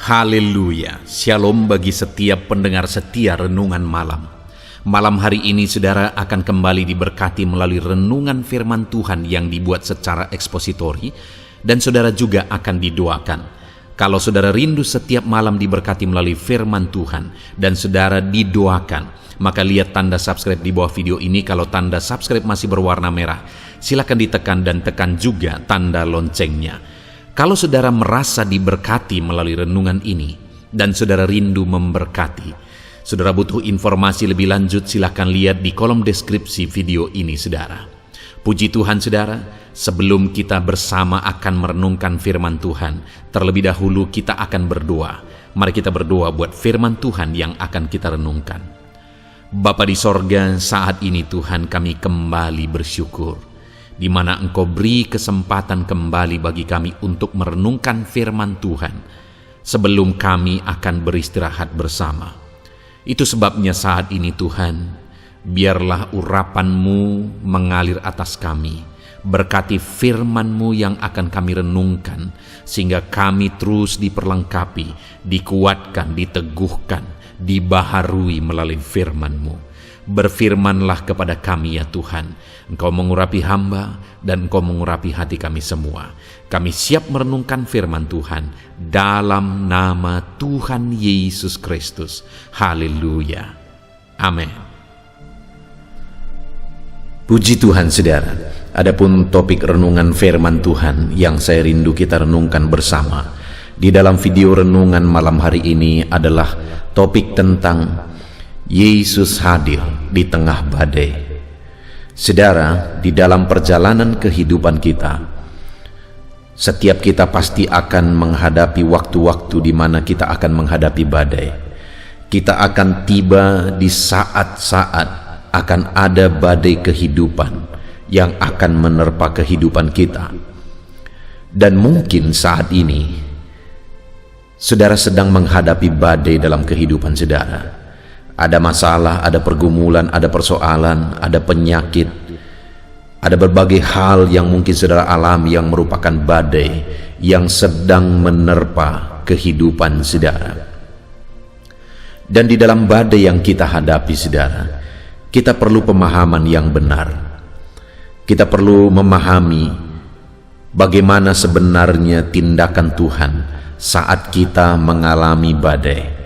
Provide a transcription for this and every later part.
Haleluya, shalom bagi setiap pendengar setia Renungan Malam. Malam hari ini saudara akan kembali diberkati melalui renungan firman Tuhan yang dibuat secara ekspositori, dan saudara juga akan didoakan. Kalau saudara rindu setiap malam diberkati melalui firman Tuhan dan saudara didoakan, maka lihat tanda subscribe di bawah video ini. Kalau tanda subscribe masih berwarna merah, silakan ditekan dan tekan juga tanda loncengnya. Kalau saudara merasa diberkati melalui renungan ini dan saudara rindu memberkati, saudara butuh informasi lebih lanjut, silakan lihat di kolom deskripsi video ini saudara. Puji Tuhan saudara, sebelum kita bersama akan merenungkan firman Tuhan, terlebih dahulu kita akan berdoa. Mari kita berdoa buat firman Tuhan yang akan kita renungkan. Bapa di sorga, saat ini Tuhan kami kembali bersyukur, di mana Engkau beri kesempatan kembali bagi kami untuk merenungkan firman Tuhan sebelum kami akan beristirahat bersama. Itu sebabnya saat ini Tuhan, biarlah urapan-Mu mengalir atas kami. Berkati firman-Mu yang akan kami renungkan, sehingga kami terus diperlengkapi, dikuatkan, diteguhkan, dibaharui melalui firman-Mu. Berfirmanlah kepada kami ya Tuhan. Engkau mengurapi hamba dan Engkau mengurapi hati kami semua. Kami siap merenungkan firman Tuhan dalam nama Tuhan Yesus Kristus. Haleluya. Amin. Puji Tuhan saudara. Adapun topik renungan firman Tuhan yang saya rindu kita renungkan bersama di dalam video renungan malam hari ini adalah topik tentang Yesus hadir di tengah badai. Saudara, di dalam perjalanan kehidupan kita, setiap kita pasti akan menghadapi waktu-waktu di mana kita akan menghadapi badai. Kita akan tiba di saat-saat akan ada badai kehidupan yang akan menerpa kehidupan kita. Dan mungkin saat ini saudara sedang menghadapi badai dalam kehidupan saudara. Ada masalah, ada pergumulan, ada persoalan, ada penyakit, ada berbagai hal yang mungkin saudara alami yang merupakan badai yang sedang menerpa kehidupan saudara. Dan di dalam badai yang kita hadapi saudara, kita perlu pemahaman yang benar. Kita perlu memahami bagaimana sebenarnya tindakan Tuhan saat kita mengalami badai.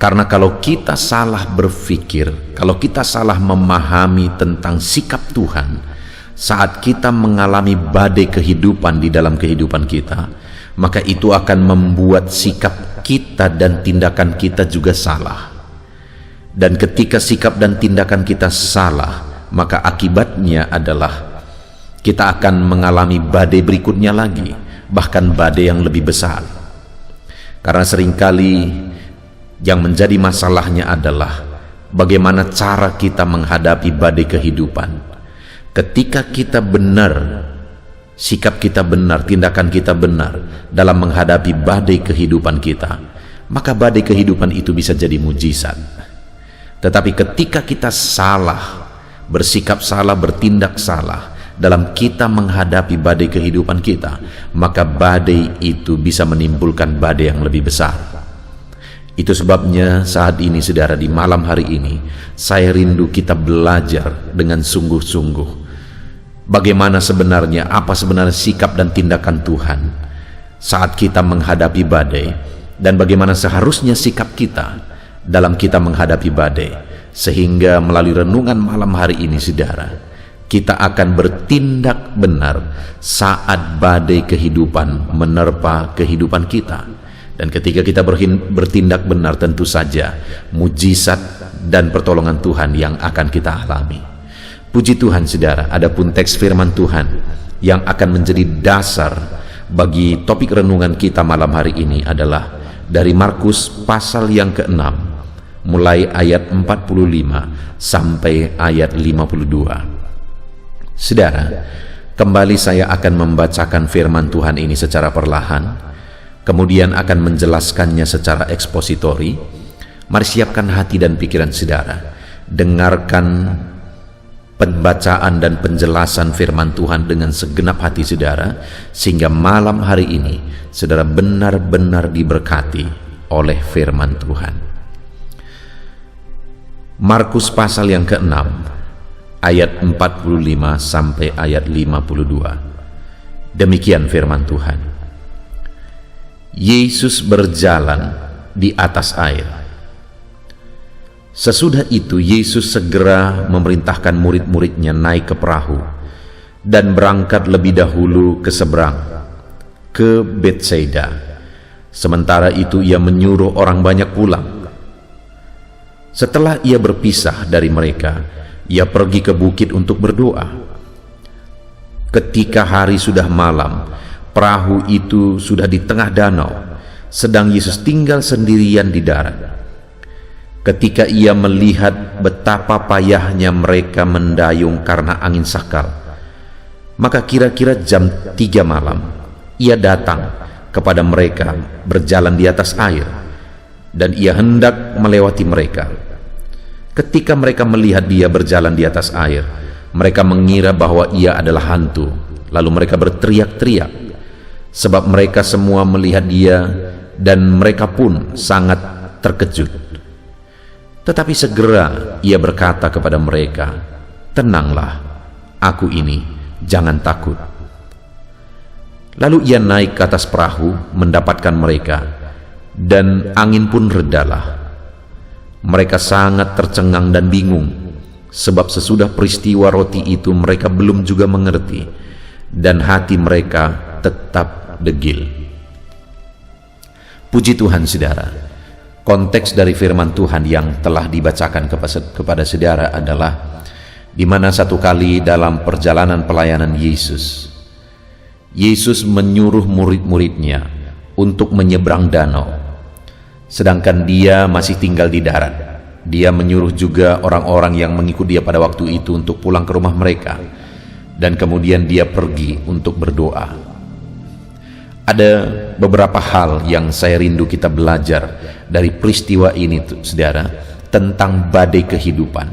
Karena kalau kita salah berpikir, kalau kita salah memahami tentang sikap Tuhan saat kita mengalami badai kehidupan di dalam kehidupan kita, maka itu akan membuat sikap kita dan tindakan kita juga salah. Dan ketika sikap dan tindakan kita salah, maka akibatnya adalah kita akan mengalami badai berikutnya lagi, bahkan badai yang lebih besar. Karena seringkali yang menjadi masalahnya adalah bagaimana cara kita menghadapi badai kehidupan. Ketika kita benar, sikap kita benar, tindakan kita benar dalam menghadapi badai kehidupan kita, maka badai kehidupan itu bisa jadi mujizat. Tetapi ketika kita salah, bersikap salah, bertindak salah dalam kita menghadapi badai kehidupan kita, maka badai itu bisa menimbulkan badai yang lebih besar. Itu sebabnya saat ini saudara, di malam hari ini saya rindu kita belajar dengan sungguh-sungguh bagaimana sebenarnya, apa sebenarnya sikap dan tindakan Tuhan saat kita menghadapi badai, dan bagaimana seharusnya sikap kita dalam kita menghadapi badai, sehingga melalui renungan malam hari ini saudara, kita akan bertindak benar saat badai kehidupan menerpa kehidupan kita. Dan ketika kita bertindak benar, tentu saja mujizat dan pertolongan Tuhan yang akan kita alami. Puji Tuhan saudara, adapun teks firman Tuhan yang akan menjadi dasar bagi topik renungan kita malam hari ini adalah dari Markus pasal yang ke-6, mulai ayat 45 sampai ayat 52. Saudara, kembali saya akan membacakan firman Tuhan ini secara perlahan, kemudian akan menjelaskannya secara ekspositori. Mari siapkan hati dan pikiran saudara, dengarkan pembacaan dan penjelasan firman Tuhan dengan segenap hati saudara, sehingga malam hari ini saudara benar-benar diberkati oleh firman Tuhan. Markus pasal yang ke-6 ayat 45 sampai ayat 52. Demikian firman Tuhan. Yesus berjalan di atas air. Sesudah itu Yesus segera memerintahkan murid-muridnya naik ke perahu dan berangkat lebih dahulu ke seberang, ke Betsaida. Sementara itu ia menyuruh orang banyak pulang. Setelah ia berpisah dari mereka, ia pergi ke bukit untuk berdoa. Ketika hari sudah malam, perahu itu sudah di tengah danau, sedang Yesus tinggal sendirian di darat. Ketika ia melihat betapa payahnya mereka mendayung karena angin sakal, maka kira-kira jam 3 malam, ia datang kepada mereka berjalan di atas air, dan ia hendak melewati mereka. Ketika mereka melihat dia berjalan di atas air, mereka mengira bahwa ia adalah hantu, lalu mereka berteriak-teriak, sebab mereka semua melihat dia, dan mereka pun sangat terkejut. Tetapi segera ia berkata kepada mereka, "Tenanglah, aku ini, jangan takut." Lalu ia naik ke atas perahu mendapatkan mereka, dan angin pun redalah. Mereka sangat tercengang dan bingung, sebab sesudah peristiwa roti itu mereka belum juga mengerti, dan hati mereka tetap degil. Puji Tuhan saudara. Konteks dari firman Tuhan yang telah dibacakan kepada saudara adalah di mana satu kali dalam perjalanan pelayanan Yesus menyuruh murid-muridnya untuk menyeberang danau, sedangkan dia masih tinggal di darat. Dia menyuruh juga orang-orang yang mengikut dia pada waktu itu untuk pulang ke rumah mereka, dan kemudian dia pergi untuk berdoa. Ada beberapa hal yang saya rindu kita belajar dari peristiwa ini, saudara, tentang badai kehidupan.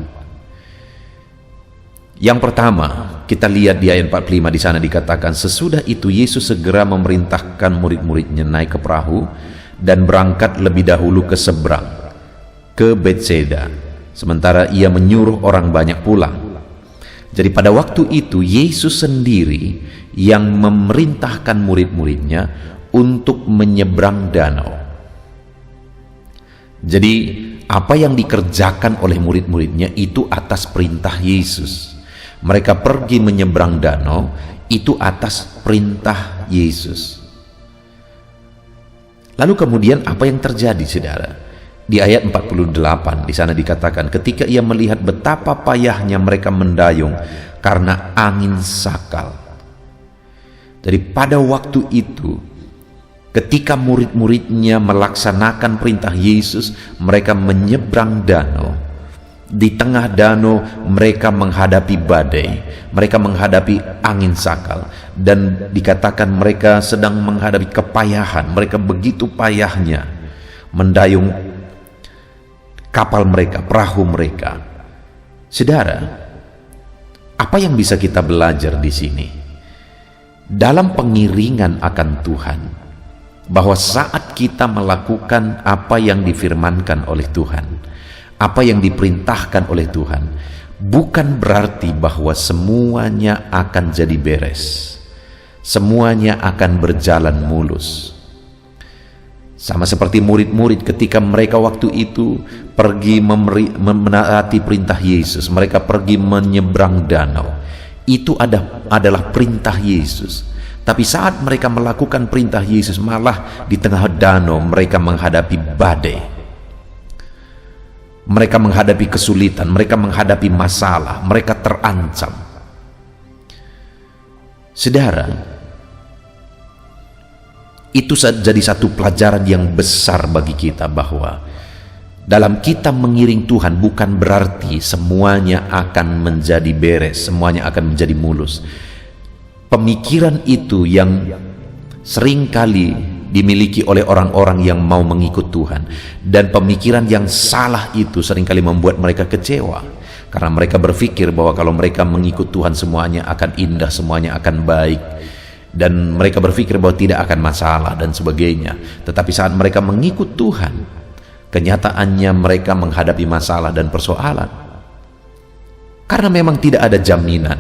Yang pertama, kita lihat di ayat 45 di sana dikatakan, sesudah itu Yesus segera memerintahkan murid-muridnya naik ke perahu dan berangkat lebih dahulu ke seberang, ke Betsaida, sementara ia menyuruh orang banyak pulang. Jadi pada waktu itu Yesus sendiri yang memerintahkan murid-muridnya untuk menyeberang danau. Jadi apa yang dikerjakan oleh murid-muridnya itu atas perintah Yesus. Mereka pergi menyeberang danau itu atas perintah Yesus. Lalu kemudian apa yang terjadi, saudara? Di ayat 48 di sana dikatakan, ketika ia melihat betapa payahnya mereka mendayung karena angin sakal. Jadi pada waktu itu, ketika murid-muridnya melaksanakan perintah Yesus, mereka menyeberang danau. Di tengah danau mereka menghadapi badai, mereka menghadapi angin sakal, dan dikatakan mereka sedang menghadapi kepayahan. Mereka begitu payahnya mendayung kapal mereka, perahu mereka. Saudara, apa yang bisa kita belajar di sini? Dalam pengiringan akan Tuhan, bahwa saat kita melakukan apa yang difirmankan oleh Tuhan, apa yang diperintahkan oleh Tuhan, bukan berarti bahwa semuanya akan jadi beres, semuanya akan berjalan mulus. Sama seperti murid-murid ketika mereka waktu itu pergi menaati perintah Yesus, mereka pergi menyeberang danau. Itu adalah perintah Yesus. Tapi saat mereka melakukan perintah Yesus, malah di tengah danau mereka menghadapi badai. Mereka menghadapi kesulitan, mereka menghadapi masalah, mereka terancam. Saudara, itu jadi satu pelajaran yang besar bagi kita, bahwa dalam kita mengiring Tuhan bukan berarti semuanya akan menjadi beres, semuanya akan menjadi mulus. Pemikiran itu yang seringkali dimiliki oleh orang-orang yang mau mengikut Tuhan, dan pemikiran yang salah itu seringkali membuat mereka kecewa. Karena mereka berpikir bahwa kalau mereka mengikut Tuhan semuanya akan indah, semuanya akan baik, dan mereka berpikir bahwa tidak akan masalah dan sebagainya. Tetapi saat mereka mengikut Tuhan, kenyataannya mereka menghadapi masalah dan persoalan. Karena memang tidak ada jaminan,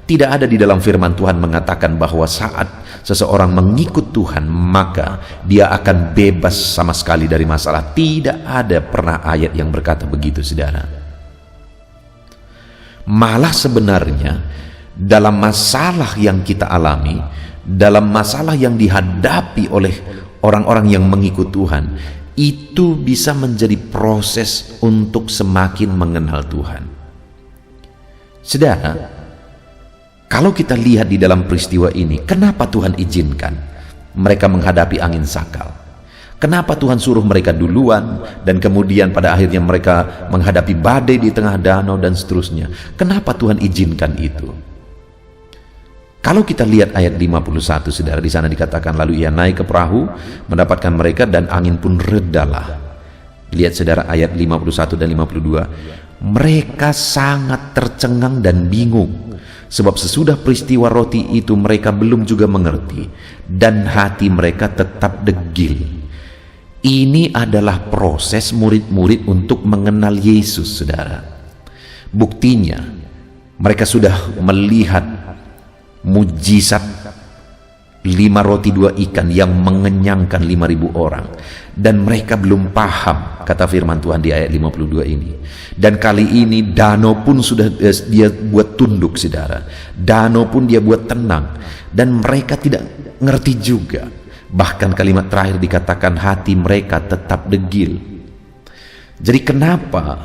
tidak ada di dalam firman Tuhan mengatakan bahwa saat seseorang mengikut Tuhan maka dia akan bebas sama sekali dari masalah. Tidak ada pernah ayat yang berkata begitu, saudara. Malah sebenarnya dalam masalah yang kita alami, dalam masalah yang dihadapi oleh orang-orang yang mengikut Tuhan, itu bisa menjadi proses untuk semakin mengenal Tuhan. Saudara, kalau kita lihat di dalam peristiwa ini, kenapa Tuhan izinkan mereka menghadapi angin sakal? Kenapa Tuhan suruh mereka duluan dan kemudian pada akhirnya mereka menghadapi badai di tengah danau dan seterusnya? Kenapa Tuhan izinkan itu? Kalau kita lihat ayat 51, saudara, di sana dikatakan lalu ia naik ke perahu mendapatkan mereka dan angin pun redalah. Lihat saudara ayat 51 dan 52. Mereka sangat tercengang dan bingung, sebab sesudah peristiwa roti itu mereka belum juga mengerti dan hati mereka tetap degil. Ini adalah proses murid-murid untuk mengenal Yesus, saudara. Buktinya, mereka sudah melihat mujizat 5 roti 2 ikan yang mengenyangkan 5.000 orang. Dan mereka belum paham, kata firman Tuhan di ayat 52 ini. Dan kali ini danau pun sudah dia buat tunduk, saudara. Danau pun dia buat tenang. Dan mereka tidak ngerti juga. Bahkan kalimat terakhir dikatakan hati mereka tetap degil. Jadi kenapa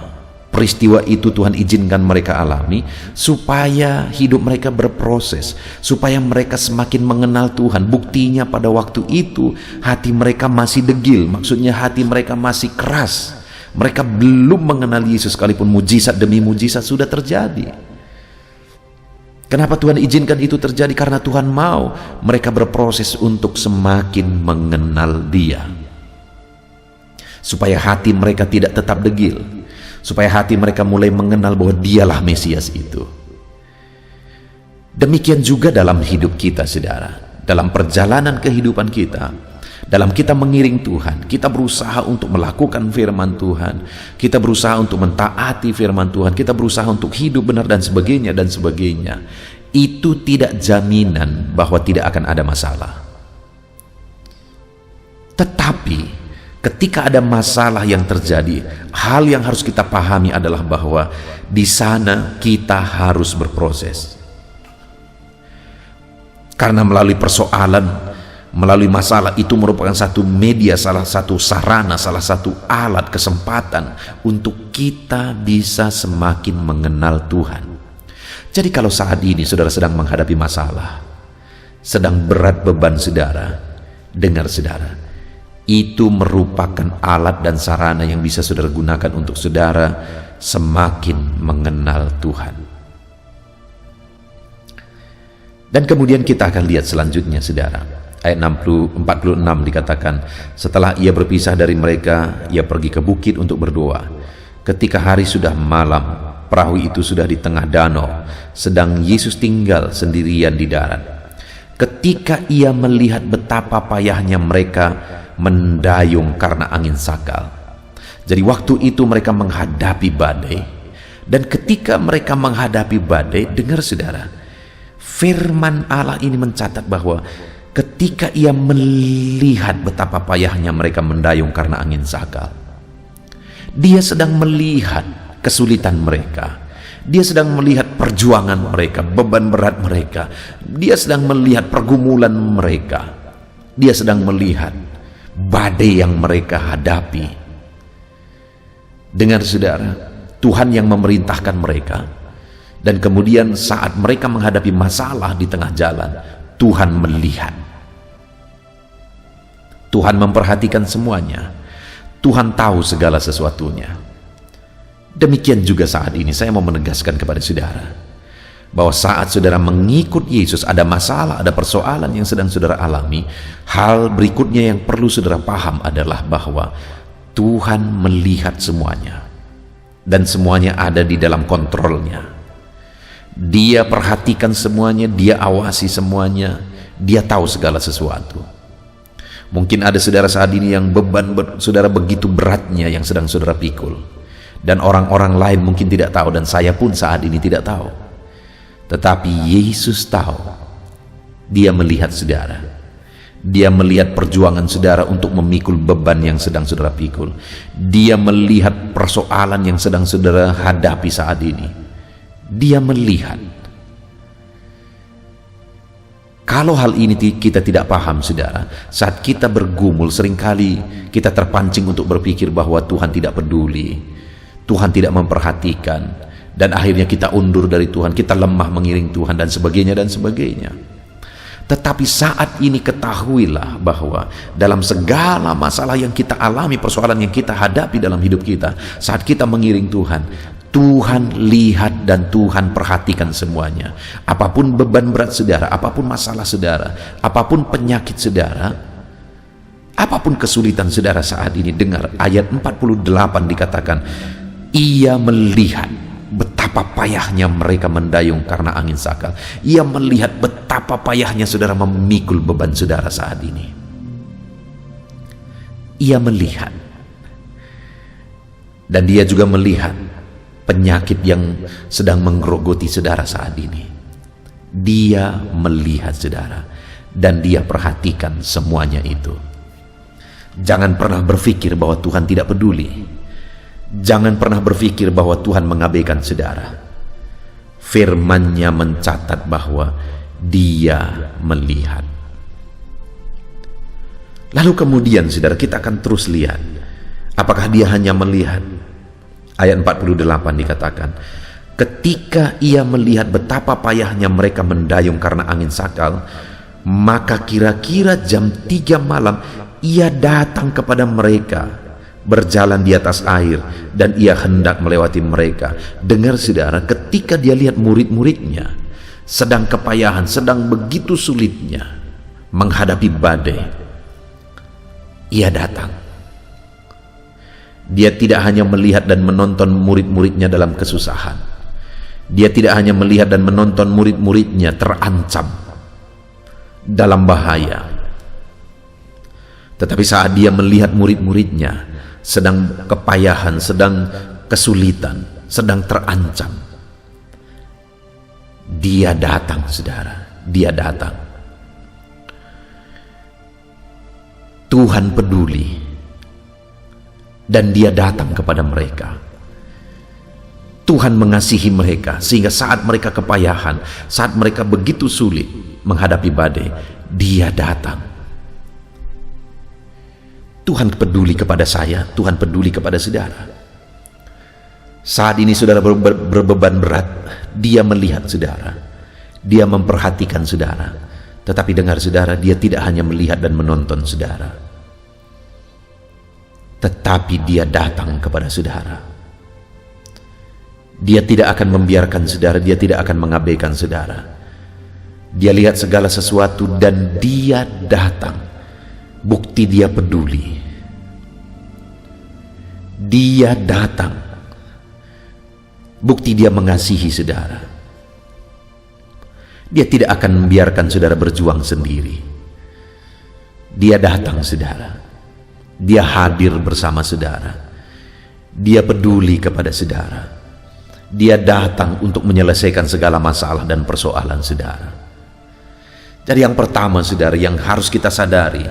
peristiwa itu Tuhan izinkan mereka alami? Supaya hidup mereka berproses, supaya mereka semakin mengenal Tuhan. Buktinya pada waktu itu hati mereka masih degil, maksudnya hati mereka masih keras. Mereka belum mengenal Yesus, sekalipun mujizat demi mujizat sudah terjadi. Kenapa Tuhan izinkan itu terjadi? Karena Tuhan mau mereka berproses untuk semakin mengenal Dia. Supaya hati mereka tidak tetap degil. Supaya hati mereka mulai mengenal bahwa Dialah Mesias itu. Demikian juga dalam hidup kita, saudara. Dalam perjalanan kehidupan kita, dalam kita mengiring Tuhan, kita berusaha untuk melakukan firman Tuhan, kita berusaha untuk mentaati firman Tuhan, kita berusaha untuk hidup benar dan sebagainya dan sebagainya. Itu tidak jaminan bahwa tidak akan ada masalah. Tetapi ketika ada masalah yang terjadi, hal yang harus kita pahami adalah bahwa di sana kita harus berproses. Karena melalui persoalan, melalui masalah itu merupakan satu media, salah satu sarana, salah satu alat, kesempatan untuk kita bisa semakin mengenal Tuhan. Jadi kalau saat ini saudara sedang menghadapi masalah, sedang berat beban saudara, dengar saudara, itu merupakan alat dan sarana yang bisa saudara gunakan untuk saudara semakin mengenal Tuhan. Dan kemudian kita akan lihat selanjutnya, saudara. Ayat 46 dikatakan, setelah ia berpisah dari mereka, ia pergi ke bukit untuk berdoa. Ketika hari sudah malam, perahu itu sudah di tengah danau, sedang Yesus tinggal sendirian di darat. Ketika ia melihat betapa payahnya mereka mendayung karena angin sakal. Jadi waktu itu mereka menghadapi badai. Dan ketika mereka menghadapi badai, dengar saudara, firman Allah ini mencatat bahwa ketika ia melihat betapa payahnya mereka mendayung karena angin sakal, dia sedang melihat kesulitan mereka, dia sedang melihat perjuangan mereka, beban berat mereka, dia sedang melihat pergumulan mereka, dia sedang melihat badai yang mereka hadapi. Dengar saudara, Tuhan yang memerintahkan mereka, dan kemudian saat mereka menghadapi masalah di tengah jalan, Tuhan melihat, Tuhan memperhatikan semuanya, Tuhan tahu segala sesuatunya. Demikian juga saat ini saya mau menegaskan kepada saudara bahwa saat saudara mengikut Yesus, ada masalah, ada persoalan yang sedang saudara alami, hal berikutnya yang perlu saudara paham adalah bahwa Tuhan melihat semuanya. dan semuanya ada di dalam kontrolnya. Dia perhatikan semuanya, dia awasi semuanya, dia tahu segala sesuatu. Mungkin ada saudara saat ini yang beban saudara begitu beratnya yang sedang saudara pikul, dan orang-orang lain mungkin tidak tahu, dan saya pun saat ini tidak tahu. Tetapi Yesus tahu. Dia melihat saudara. Dia melihat perjuangan saudara untuk memikul beban yang sedang saudara pikul. Dia melihat persoalan yang sedang saudara hadapi saat ini. Dia melihat. Kalau hal ini kita tidak paham saudara, saat kita bergumul seringkali kita terpancing untuk berpikir bahwa Tuhan tidak peduli, Tuhan tidak memperhatikan, dan akhirnya kita undur dari Tuhan, kita lemah mengiring Tuhan, dan sebagainya dan sebagainya. Tetapi saat ini ketahuilah bahwa dalam segala masalah yang kita alami, persoalan yang kita hadapi dalam hidup kita, saat kita mengiring Tuhan, Tuhan lihat dan Tuhan perhatikan semuanya. Apapun beban berat saudara, apapun masalah saudara, apapun penyakit saudara, apapun kesulitan saudara saat ini, dengar ayat 48 dikatakan, Ia melihat betapa payahnya mereka mendayung karena angin sakal. Ia melihat betapa payahnya saudara memikul beban saudara saat ini. Ia melihat. Dan dia juga melihat penyakit yang sedang menggerogoti saudara saat ini. Dia melihat saudara, dan dia perhatikan semuanya itu. Jangan pernah berpikir bahwa Tuhan tidak peduli. Jangan pernah berpikir bahwa Tuhan mengabaikan saudara. Firman-Nya mencatat bahwa Dia melihat. Lalu kemudian saudara, kita akan terus lihat, apakah Dia hanya melihat? Ayat 48 dikatakan, ketika Ia melihat betapa payahnya mereka mendayung karena angin sakal, maka kira-kira jam 3 malam Ia datang kepada mereka, berjalan di atas air, dan Ia hendak melewati mereka. Dengar saudara, ketika Dia lihat murid-muridnya sedang kepayahan, sedang begitu sulitnya menghadapi badai, Ia datang. Dia tidak hanya melihat dan menonton murid-muridnya dalam kesusahan. Dia tidak hanya melihat dan menonton murid-muridnya terancam dalam bahaya, tetapi saat Dia melihat murid-muridnya sedang kepayahan, sedang kesulitan, sedang terancam, Dia datang saudara. Dia datang. Tuhan peduli, dan Dia datang kepada mereka. Tuhan mengasihi mereka, sehingga saat mereka kepayahan, saat mereka begitu sulit menghadapi badai, Dia datang. Tuhan peduli kepada saya, Tuhan peduli kepada saudara. Saat ini saudara berbeban berat, Dia melihat saudara, Dia memperhatikan saudara. Tetapi dengar saudara, Dia tidak hanya melihat dan menonton saudara, tetapi Dia datang kepada saudara. Dia tidak akan membiarkan saudara, Dia tidak akan mengabaikan saudara. Dia lihat segala sesuatu dan Dia datang. Bukti Dia peduli. Dia datang. Bukti Dia mengasihi saudara. Dia tidak akan membiarkan saudara berjuang sendiri. Dia datang saudara. Dia hadir bersama saudara. Dia peduli kepada saudara. Dia datang untuk menyelesaikan segala masalah dan persoalan saudara. Jadi yang pertama saudara, yang harus kita sadari,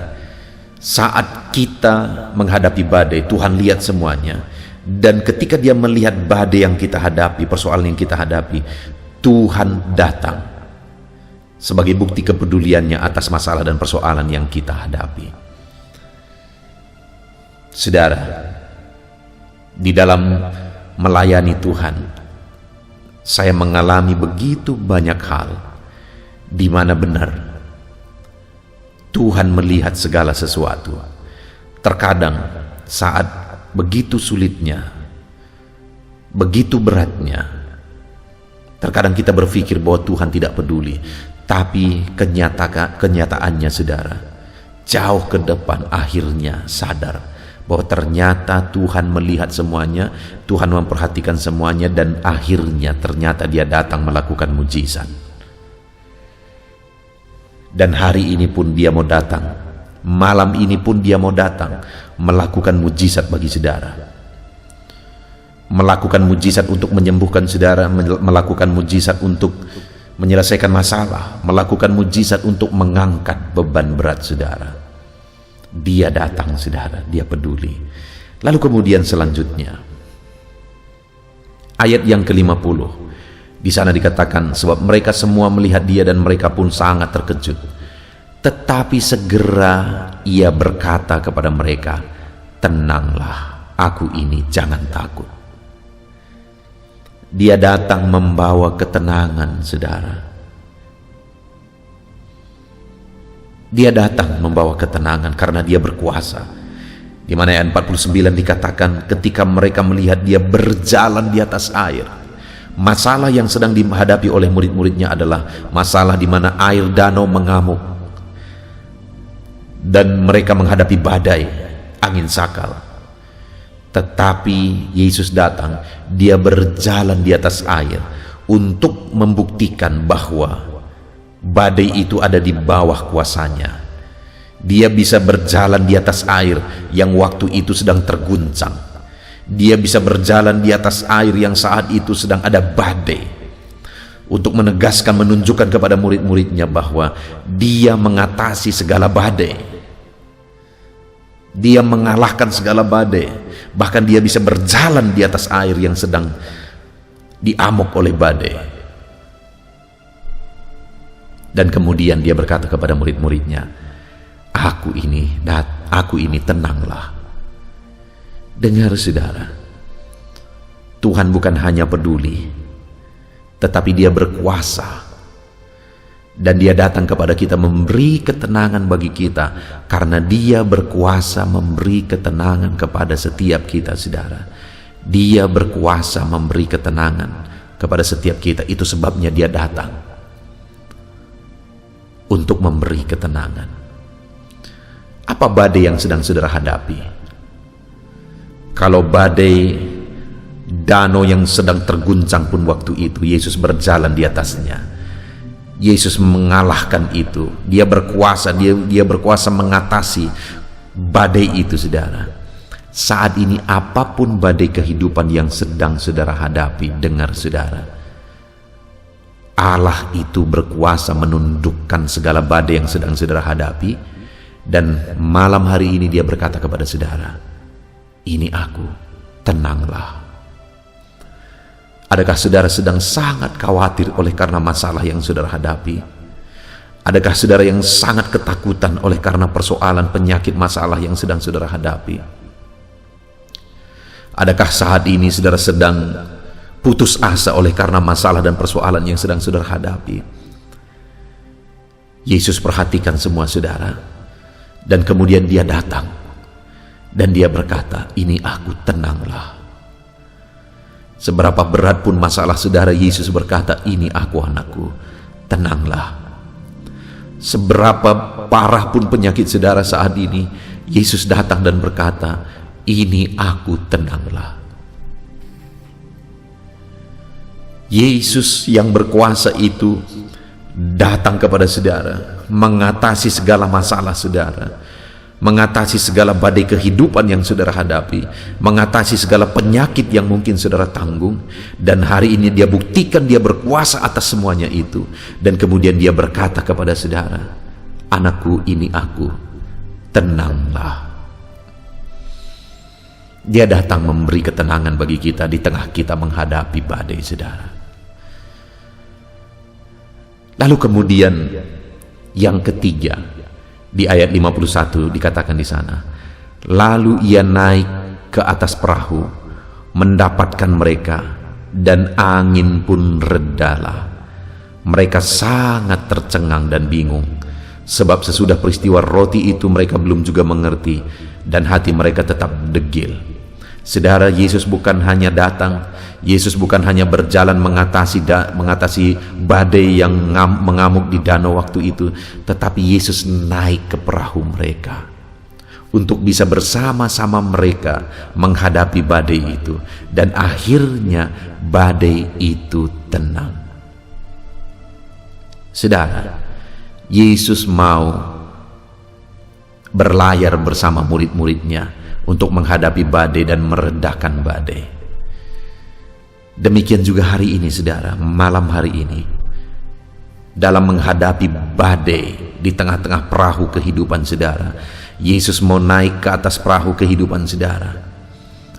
saat kita menghadapi badai, Tuhan lihat semuanya. Dan ketika Dia melihat badai yang kita hadapi, persoalan yang kita hadapi, Tuhan datang sebagai bukti kepeduliannya atas masalah dan persoalan yang kita hadapi. Saudara, di dalam melayani Tuhan, saya mengalami begitu banyak hal di mana benar Tuhan melihat segala sesuatu. Terkadang saat begitu sulitnya, begitu beratnya, terkadang kita berpikir bahwa Tuhan tidak peduli. Tapi kenyataannya saudara, jauh ke depan akhirnya sadar bahwa ternyata Tuhan melihat semuanya, Tuhan memperhatikan semuanya, dan akhirnya ternyata dia datang melakukan mujizat. Dan hari ini pun dia mau datang, malam ini pun dia mau datang melakukan mujizat bagi saudara, melakukan mujizat untuk menyembuhkan saudara, melakukan mujizat untuk menyelesaikan masalah, melakukan mujizat untuk mengangkat beban berat saudara. Dia datang saudara, dia peduli. Lalu kemudian selanjutnya ayat yang ke-50, di sana dikatakan, sebab mereka semua melihat dia dan mereka pun sangat terkejut. Tetapi segera ia berkata kepada mereka, tenanglah, aku ini, jangan takut. Dia datang membawa ketenangan saudara. Dia datang membawa ketenangan karena dia berkuasa. Di mana ayat 49 dikatakan, ketika mereka melihat dia berjalan di atas air. Masalah yang sedang dihadapi oleh murid-muridnya adalah masalah di mana air danau mengamuk dan mereka menghadapi badai, angin sakal. Tetapi Yesus datang, dia berjalan di atas air untuk membuktikan bahwa badai itu ada di bawah kuasanya. Dia bisa berjalan di atas air yang waktu itu sedang terguncang. Dia bisa berjalan di atas air yang saat itu sedang ada badai, untuk menegaskan, menunjukkan kepada murid-muridnya bahwa dia mengatasi segala badai. Dia mengalahkan segala badai. Bahkan dia bisa berjalan di atas air yang sedang diamuk oleh badai. Dan kemudian dia berkata kepada murid-muridnya, aku ini tenanglah. Dengar saudara, Tuhan bukan hanya peduli, tetapi dia berkuasa. Dan dia datang kepada kita memberi ketenangan bagi kita, karena dia berkuasa memberi ketenangan kepada setiap kita saudara. Dia berkuasa memberi ketenangan kepada setiap kita. Itu sebabnya dia datang untuk memberi ketenangan. Apa badai yang sedang saudara hadapi? Kalau badai danau yang sedang terguncang pun waktu itu Yesus berjalan di atasnya. Yesus mengalahkan itu. Dia berkuasa, dia berkuasa mengatasi badai itu saudara. Saat ini apapun badai kehidupan yang sedang saudara hadapi, dengar saudara, Allah itu berkuasa menundukkan segala badai yang sedang saudara hadapi. Dan malam hari ini dia berkata kepada saudara, ini aku, tenanglah. Adakah saudara sedang sangat khawatir oleh karena masalah yang saudara hadapi? Adakah saudara yang sangat ketakutan oleh karena persoalan, penyakit, masalah yang sedang saudara hadapi? Adakah saat ini saudara sedang putus asa oleh karena masalah dan persoalan yang sedang saudara hadapi? Yesus perhatikan semua saudara, dan kemudian dia datang dan dia berkata, ini aku, tenanglah. Seberapa berat pun masalah saudara, Yesus berkata, ini aku anakku, tenanglah. Seberapa parah pun penyakit saudara saat ini, Yesus datang dan berkata, ini aku, tenanglah. Yesus yang berkuasa itu datang kepada saudara, mengatasi segala masalah saudara, mengatasi segala badai kehidupan yang saudara hadapi, mengatasi segala penyakit yang mungkin saudara tanggung. Dan hari ini dia buktikan dia berkuasa atas semuanya itu. Dan kemudian dia berkata kepada saudara, anakku, ini aku, tenanglah. Dia datang memberi ketenangan bagi kita di tengah kita menghadapi badai saudara. Lalu kemudian yang ketiga, di ayat 51 dikatakan di sana, lalu ia naik ke atas perahu, mendapatkan mereka, dan angin pun redalah. Mereka sangat tercengang dan bingung, sebab sesudah peristiwa roti itu mereka belum juga mengerti, dan hati mereka tetap degil. Saudara, Yesus bukan hanya datang, Yesus bukan hanya berjalan mengatasi badai yang mengamuk di danau waktu itu, tetapi Yesus naik ke perahu mereka untuk bisa bersama-sama mereka menghadapi badai itu, dan akhirnya badai itu tenang. Saudara, Yesus mau berlayar bersama murid-muridnya untuk menghadapi badai dan meredakan badai. Demikian juga hari ini, saudara, malam hari ini, dalam menghadapi badai di tengah-tengah perahu kehidupan saudara, Yesus mau naik ke atas perahu kehidupan saudara,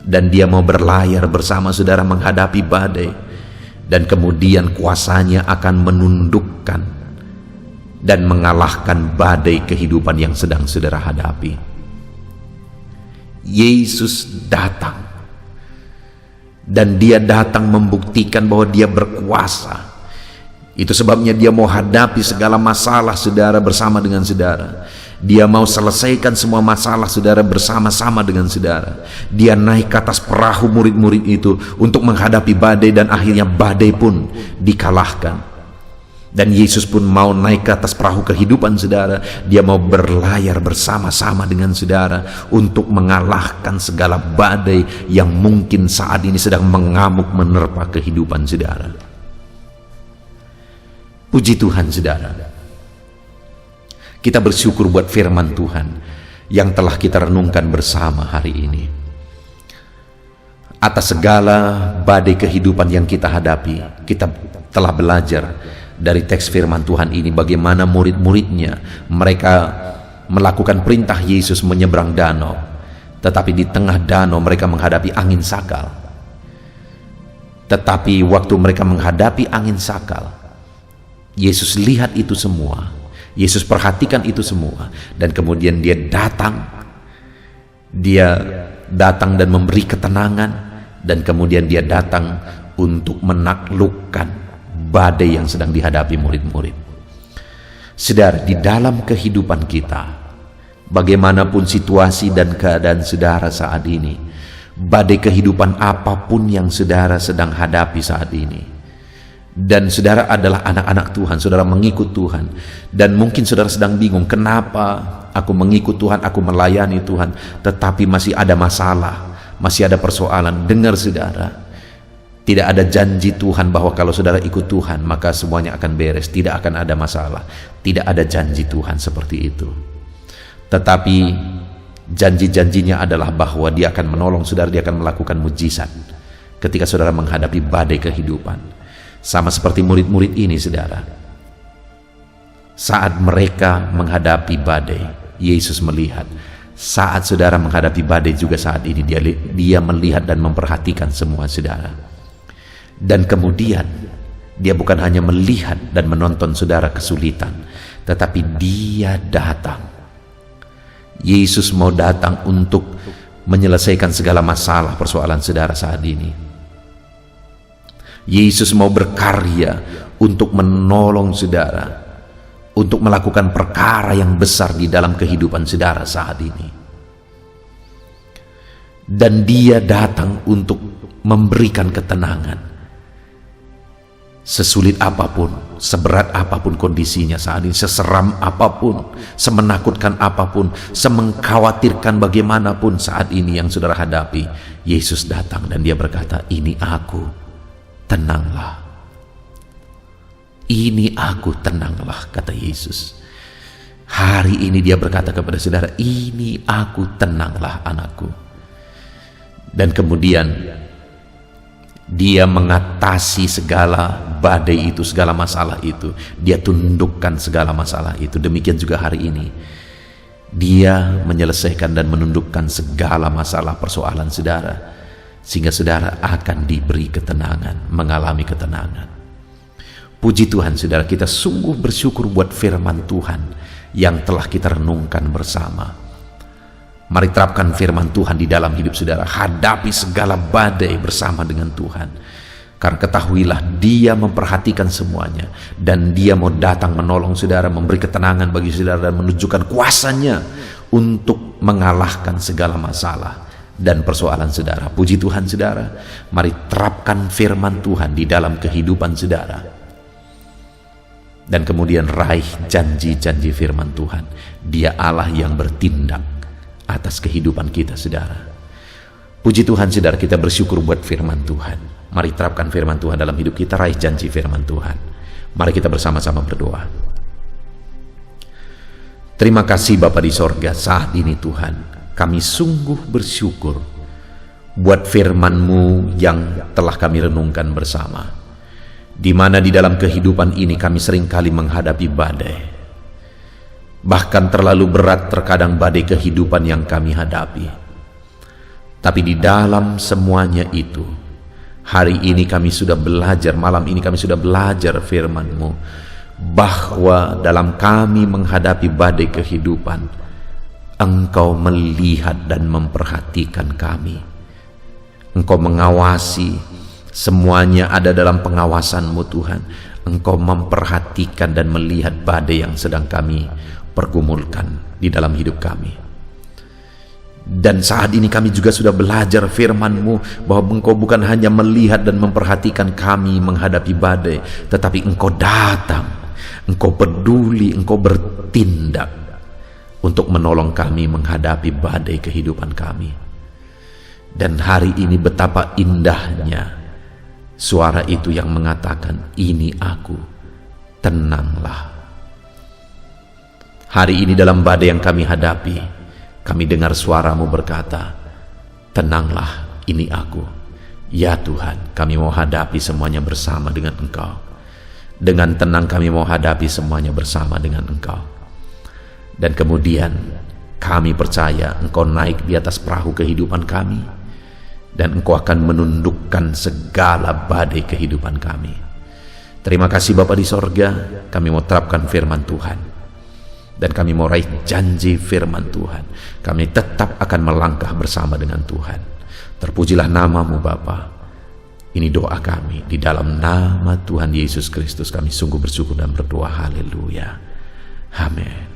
dan dia mau berlayar bersama saudara menghadapi badai, dan kemudian kuasanya akan menundukkan dan mengalahkan badai kehidupan yang sedang saudara hadapi. Yesus datang, dan dia datang membuktikan bahwa dia berkuasa. Itu sebabnya dia mau hadapi segala masalah saudara bersama dengan saudara. Dia mau selesaikan semua masalah saudara bersama-sama dengan saudara. Dia naik ke atas perahu murid-murid itu untuk menghadapi badai, dan akhirnya badai pun dikalahkan. Dan Yesus pun mau naik ke atas perahu kehidupan saudara. Dia mau berlayar bersama-sama dengan saudara untuk mengalahkan segala badai yang mungkin saat ini sedang mengamuk menerpa kehidupan saudara. Puji Tuhan, saudara. Kita bersyukur buat firman Tuhan yang telah kita renungkan bersama hari ini. Atas segala badai kehidupan yang kita hadapi, kita telah belajar dari teks firman Tuhan ini bagaimana murid-muridnya mereka melakukan perintah Yesus menyeberang danau, tetapi di tengah danau mereka menghadapi angin sakal. Tetapi waktu mereka menghadapi angin sakal, Yesus lihat itu semua, Yesus perhatikan itu semua, dan kemudian dia datang dan memberi ketenangan, dan kemudian dia datang untuk menaklukkan badai yang sedang dihadapi murid-murid. Saudara, di dalam kehidupan kita, bagaimanapun situasi dan keadaan saudara saat ini, badai kehidupan apapun yang saudara sedang hadapi saat ini, dan saudara adalah anak-anak Tuhan, saudara mengikut Tuhan, dan mungkin saudara sedang bingung, kenapa aku mengikut Tuhan, aku melayani Tuhan, tetapi masih ada masalah, masih ada persoalan. Dengar saudara, tidak ada janji Tuhan bahwa kalau saudara ikut Tuhan maka semuanya akan beres, tidak akan ada masalah. Tidak ada janji Tuhan seperti itu. Tetapi janji-janjinya adalah bahwa dia akan menolong saudara, dia akan melakukan mujizat ketika saudara menghadapi badai kehidupan. Sama seperti murid-murid ini, saudara. Saat mereka menghadapi badai, Yesus melihat. Saat saudara menghadapi badai juga saat ini, dia melihat dan memperhatikan semua saudara. Dan kemudian, dia bukan hanya melihat dan menonton saudara kesulitan, tetapi dia datang. Yesus mau datang untuk menyelesaikan segala masalah persoalan saudara saat ini. Yesus mau berkarya untuk menolong saudara, untuk melakukan perkara yang besar di dalam kehidupan saudara saat ini. Dan dia datang untuk memberikan ketenangan. Sesulit apapun, seberat apapun kondisinya saat ini, seseram apapun, semenakutkan apapun, semengkhawatirkan bagaimanapun saat ini yang saudara hadapi, Yesus datang dan dia berkata, "Ini aku. Tenanglah. Ini aku, tenanglah," kata Yesus. Hari ini dia berkata kepada saudara, "Ini aku, tenanglah anakku." Dan kemudian dia mengatasi segala badai itu, segala masalah itu. Dia tundukkan segala masalah itu. Demikian juga hari ini. Dia menyelesaikan dan menundukkan segala masalah persoalan saudara, sehingga saudara akan diberi ketenangan, mengalami ketenangan. Puji Tuhan, saudara, kita sungguh bersyukur buat firman Tuhan yang telah kita renungkan bersama. Mari terapkan firman Tuhan di dalam hidup saudara. Hadapi segala badai bersama dengan Tuhan. Karena ketahuilah dia memperhatikan semuanya, dan dia mau datang menolong saudara, memberi ketenangan bagi saudara, dan menunjukkan kuasanya untuk mengalahkan segala masalah dan persoalan saudara. Puji Tuhan, saudara. Mari terapkan firman Tuhan di dalam kehidupan saudara, dan kemudian raih janji-janji firman Tuhan. Dia Allah yang bertindak atas kehidupan kita, saudara. Puji Tuhan, saudara, kita bersyukur buat firman Tuhan. Mari terapkan firman Tuhan dalam hidup kita, raih janji firman Tuhan. Mari kita bersama-sama berdoa. Terima kasih Bapa di sorga, saat ini Tuhan, kami sungguh bersyukur buat firman-Mu yang telah kami renungkan bersama. Di mana di dalam kehidupan ini kami seringkali menghadapi badai. Bahkan terlalu berat terkadang badai kehidupan yang kami hadapi. Tapi di dalam semuanya itu, hari ini kami sudah belajar, malam ini kami sudah belajar firman-Mu, bahwa dalam kami menghadapi badai kehidupan, Engkau melihat dan memperhatikan kami. Engkau mengawasi, semuanya ada dalam pengawasan-Mu Tuhan. Engkau memperhatikan dan melihat badai yang sedang kami pergumulkan di dalam hidup kami. Dan saat ini kami juga sudah belajar firman-Mu, bahwa Engkau bukan hanya melihat dan memperhatikan kami menghadapi badai, tetapi Engkau datang, Engkau peduli, Engkau bertindak untuk menolong kami menghadapi badai kehidupan kami. Dan hari ini betapa indahnya suara itu yang mengatakan, "Ini aku, tenanglah." Hari ini dalam badai yang kami hadapi, kami dengar suara-Mu berkata, "Tenanglah, ini aku." Ya Tuhan, kami mau hadapi semuanya bersama dengan Engkau. Dengan tenang kami mau hadapi semuanya bersama dengan Engkau. Dan kemudian kami percaya Engkau naik di atas perahu kehidupan kami, dan Engkau akan menundukkan segala badai kehidupan kami. Terima kasih Bapa di sorga, kami mau terapkan firman Tuhan, dan kami mau raih janji firman Tuhan. Kami tetap akan melangkah bersama dengan Tuhan. Terpujilah nama-Mu Bapa. Ini doa kami, di dalam nama Tuhan Yesus Kristus kami sungguh bersyukur dan berdoa. Haleluya. Amin.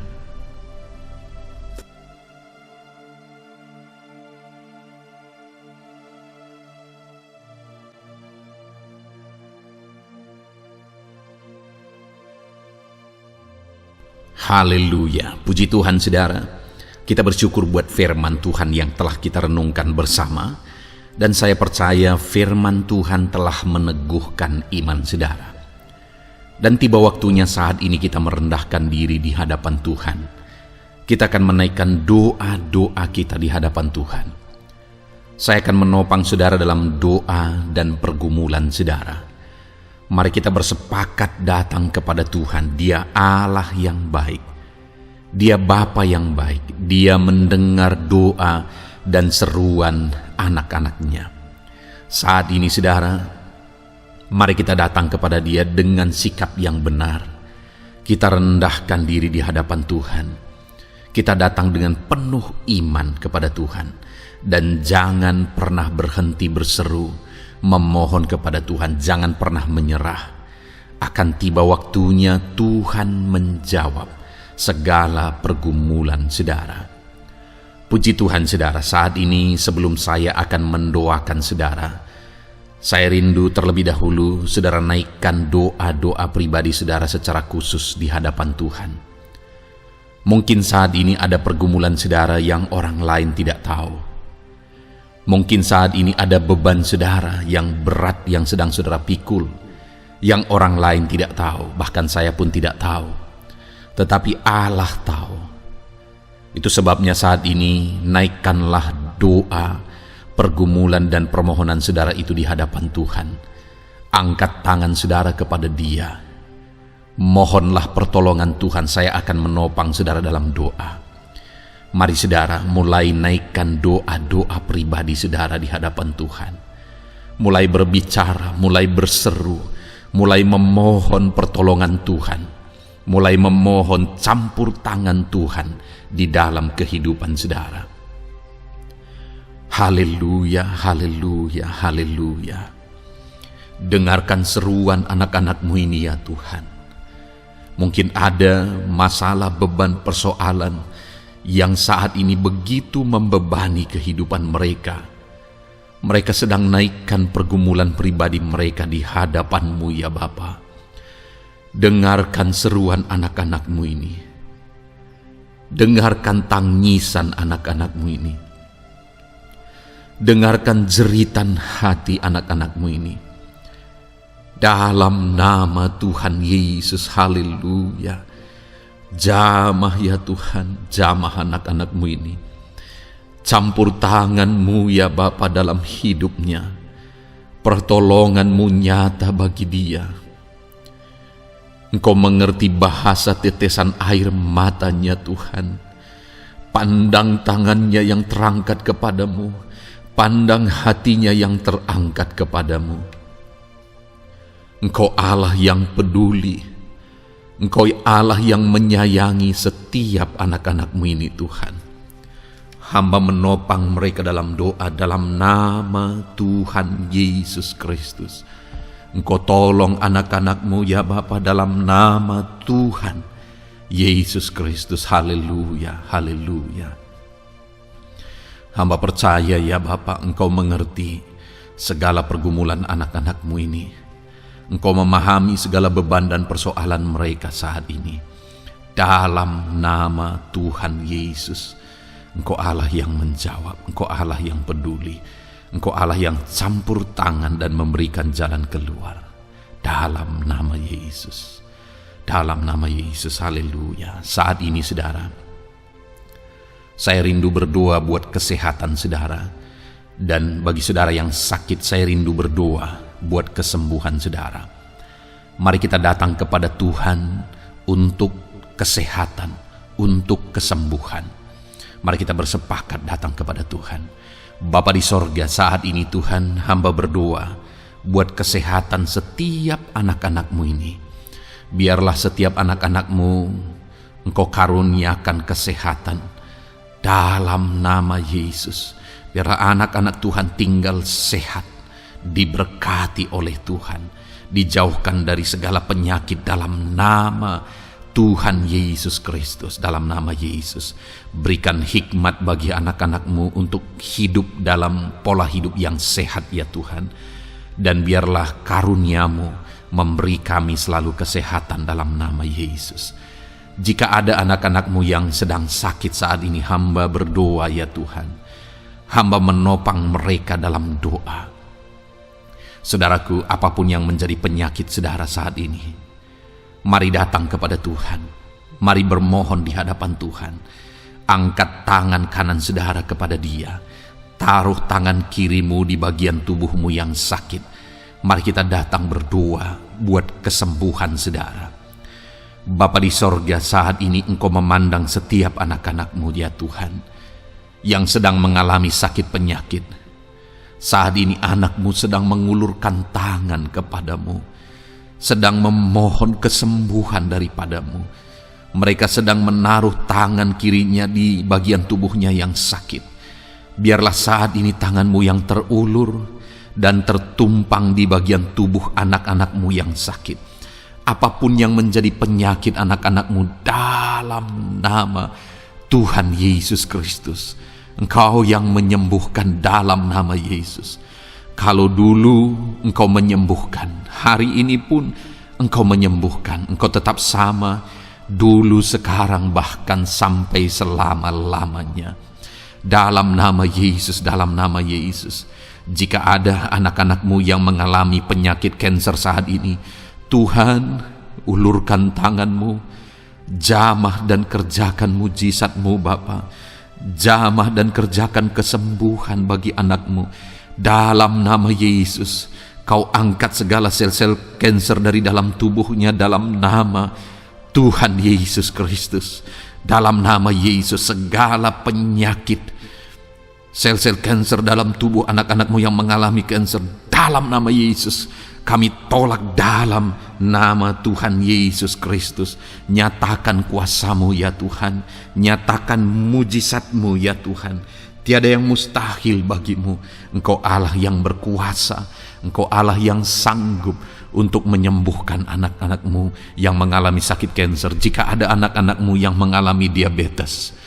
Haleluya. Puji Tuhan, saudara. Kita bersyukur buat firman Tuhan yang telah kita renungkan bersama. Dan saya percaya firman Tuhan telah meneguhkan iman saudara. Dan tiba waktunya saat ini kita merendahkan diri di hadapan Tuhan. Kita akan menaikkan doa-doa kita di hadapan Tuhan. Saya akan menopang saudara dalam doa dan pergumulan saudara. Mari kita bersepakat datang kepada Tuhan. Dia Allah yang baik. Dia Bapa yang baik. Dia mendengar doa dan seruan anak-anaknya. Saat ini saudara, mari kita datang kepada Dia dengan sikap yang benar. Kita rendahkan diri di hadapan Tuhan. Kita datang dengan penuh iman kepada Tuhan. Dan jangan pernah berhenti berseru, memohon kepada Tuhan. Jangan pernah menyerah. Akan tiba waktunya Tuhan menjawab segala pergumulan saudara. Puji Tuhan saudara, saat ini sebelum saya akan mendoakan saudara, saya rindu terlebih dahulu saudara naikkan doa-doa pribadi saudara secara khusus di hadapan Tuhan. Mungkin saat ini ada pergumulan saudara yang orang lain tidak tahu. Mungkin saat ini ada beban saudara yang berat yang sedang saudara pikul, yang orang lain tidak tahu, bahkan saya pun tidak tahu. Tetapi Allah tahu. Itu sebabnya saat ini naikkanlah doa, pergumulan dan permohonan saudara itu di hadapan Tuhan. Angkat tangan saudara kepada Dia. Mohonlah pertolongan Tuhan, saya akan menopang saudara dalam doa. Mari saudara mulai naikkan doa-doa pribadi saudara di hadapan Tuhan. Mulai berbicara, mulai berseru, mulai memohon pertolongan Tuhan. Mulai memohon campur tangan Tuhan di dalam kehidupan saudara. Haleluya, haleluya, haleluya. Dengarkan seruan anak-anak-Mu ini ya Tuhan. Mungkin ada masalah, beban, persoalan yang saat ini begitu membebani kehidupan mereka. Mereka sedang naikkan pergumulan pribadi mereka di hadapan-Mu ya Bapa. Dengarkan seruan anak-anak-Mu ini. Dengarkan tangisan anak-anak-Mu ini. Dengarkan jeritan hati anak-anak-Mu ini. Dalam nama Tuhan Yesus, haleluya. Jamah ya Tuhan, jamah anak-anak-Mu ini. Campur tangan-Mu ya Bapa dalam hidupnya. Pertolongan-Mu nyata bagi dia. Engkau mengerti bahasa tetesan air matanya Tuhan. Pandang tangannya yang terangkat kepadamu. Pandang hatinya yang terangkat kepadamu. Engkau Allah yang peduli. Engkau Allah yang menyayangi setiap anak-anak-Mu ini Tuhan. Hamba menopang mereka dalam doa dalam nama Tuhan Yesus Kristus. Engkau tolong anak-anak-Mu ya Bapa dalam nama Tuhan Yesus Kristus. Haleluya, haleluya. Hamba percaya ya Bapa, Engkau mengerti segala pergumulan anak-anak-Mu ini. Engkau memahami segala beban dan persoalan mereka saat ini. Dalam nama Tuhan Yesus, Engkau Allah yang menjawab, Engkau Allah yang peduli, Engkau Allah yang campur tangan dan memberikan jalan keluar. Dalam nama Yesus, dalam nama Yesus, haleluya. Saat ini saudara, saya rindu berdoa buat kesehatan saudara. Dan bagi saudara yang sakit, saya rindu berdoa buat kesembuhan saudara. Mari kita datang kepada Tuhan untuk kesehatan, untuk kesembuhan. Mari kita bersepakat datang kepada Tuhan. Bapa di sorga, saat ini Tuhan, hamba berdoa buat kesehatan setiap anak-anak-Mu ini. Biarlah setiap anak-anak-Mu Engkau karuniakan kesehatan dalam nama Yesus. Biarlah anak-anak Tuhan tinggal sehat, diberkati oleh Tuhan, dijauhkan dari segala penyakit dalam nama Tuhan Yesus Kristus. Dalam nama Yesus, berikan hikmat bagi anak-anak-Mu untuk hidup dalam pola hidup yang sehat ya Tuhan. Dan biarlah karunia-Mu memberi kami selalu kesehatan dalam nama Yesus. Jika ada anak-anak-Mu yang sedang sakit saat ini, hamba berdoa ya Tuhan. Hamba menopang mereka dalam doa. Saudaraku, apapun yang menjadi penyakit saudara saat ini, mari datang kepada Tuhan. Mari bermohon di hadapan Tuhan. Angkat tangan kanan saudara kepada Dia. Taruh tangan kirimu di bagian tubuhmu yang sakit. Mari kita datang berdoa buat kesembuhan saudara. Bapa di sorga, saat ini Engkau memandang setiap anak-anak-Mu ya Tuhan, yang sedang mengalami sakit penyakit. Saat ini anak-Mu sedang mengulurkan tangan kepadamu, sedang memohon kesembuhan daripadamu. Mereka sedang menaruh tangan kirinya di bagian tubuhnya yang sakit. Biarlah saat ini tangan-Mu yang terulur dan tertumpang di bagian tubuh anak-anak-Mu yang sakit. Apapun yang menjadi penyakit anak-anak-Mu, dalam nama Tuhan Yesus Kristus, Engkau yang menyembuhkan dalam nama Yesus. Kalau dulu Engkau menyembuhkan, hari ini pun Engkau menyembuhkan. Engkau tetap sama, dulu, sekarang, bahkan sampai selama-lamanya. Dalam nama Yesus, dalam nama Yesus. Jika ada anak-anak-Mu yang mengalami penyakit kanker saat ini, Tuhan, ulurkan tangan-Mu, jamah dan kerjakan mujizat-Mu Bapa. Jamah dan kerjakan kesembuhan bagi anak-Mu. Dalam nama Yesus, Kau angkat segala sel-sel kanker dari dalam tubuhnya dalam nama Tuhan Yesus Kristus. Dalam nama Yesus, segala penyakit, sel-sel kanker dalam tubuh anak-anak-Mu yang mengalami kanker, dalam nama Yesus, kami tolak dalam nama Tuhan Yesus Kristus. Nyatakan kuasa-Mu ya Tuhan, nyatakan mujizat-Mu ya Tuhan. Tiada yang mustahil bagi-Mu. Engkau Allah yang berkuasa, Engkau Allah yang sanggup untuk menyembuhkan anak-anak-Mu yang mengalami sakit kanker. Jika ada anak-anak-Mu yang mengalami diabetes,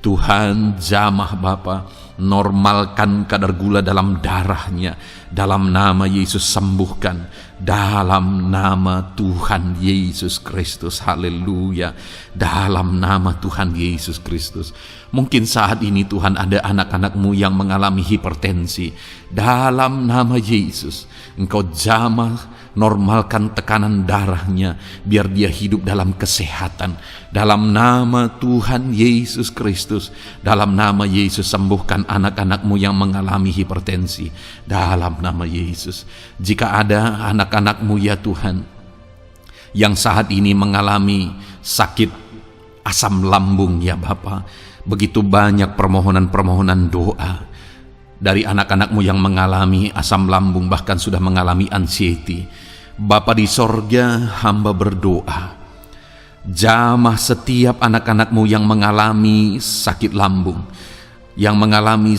Tuhan, jamah Bapa, normalkan kadar gula dalam darahnya. Dalam nama Yesus sembuhkan. Dalam nama Tuhan Yesus Kristus. Haleluya. Dalam nama Tuhan Yesus Kristus. Mungkin saat ini Tuhan ada anak-anak-Mu yang mengalami hipertensi. Dalam nama Yesus, Engkau jamah, normalkan tekanan darahnya, biar dia hidup dalam kesehatan. Dalam nama Tuhan Yesus Kristus, dalam nama Yesus sembuhkan anak-anak-Mu yang mengalami hipertensi. Dalam nama Yesus, jika ada anak-anak-Mu ya Tuhan, yang saat ini mengalami sakit asam lambung ya Bapa, begitu banyak permohonan-permohonan doa dari anak-anak-Mu yang mengalami asam lambung, bahkan sudah mengalami anxiety. Bapa di sorga, hamba berdoa, jamah setiap anak-anak-Mu yang mengalami sakit lambung, yang mengalami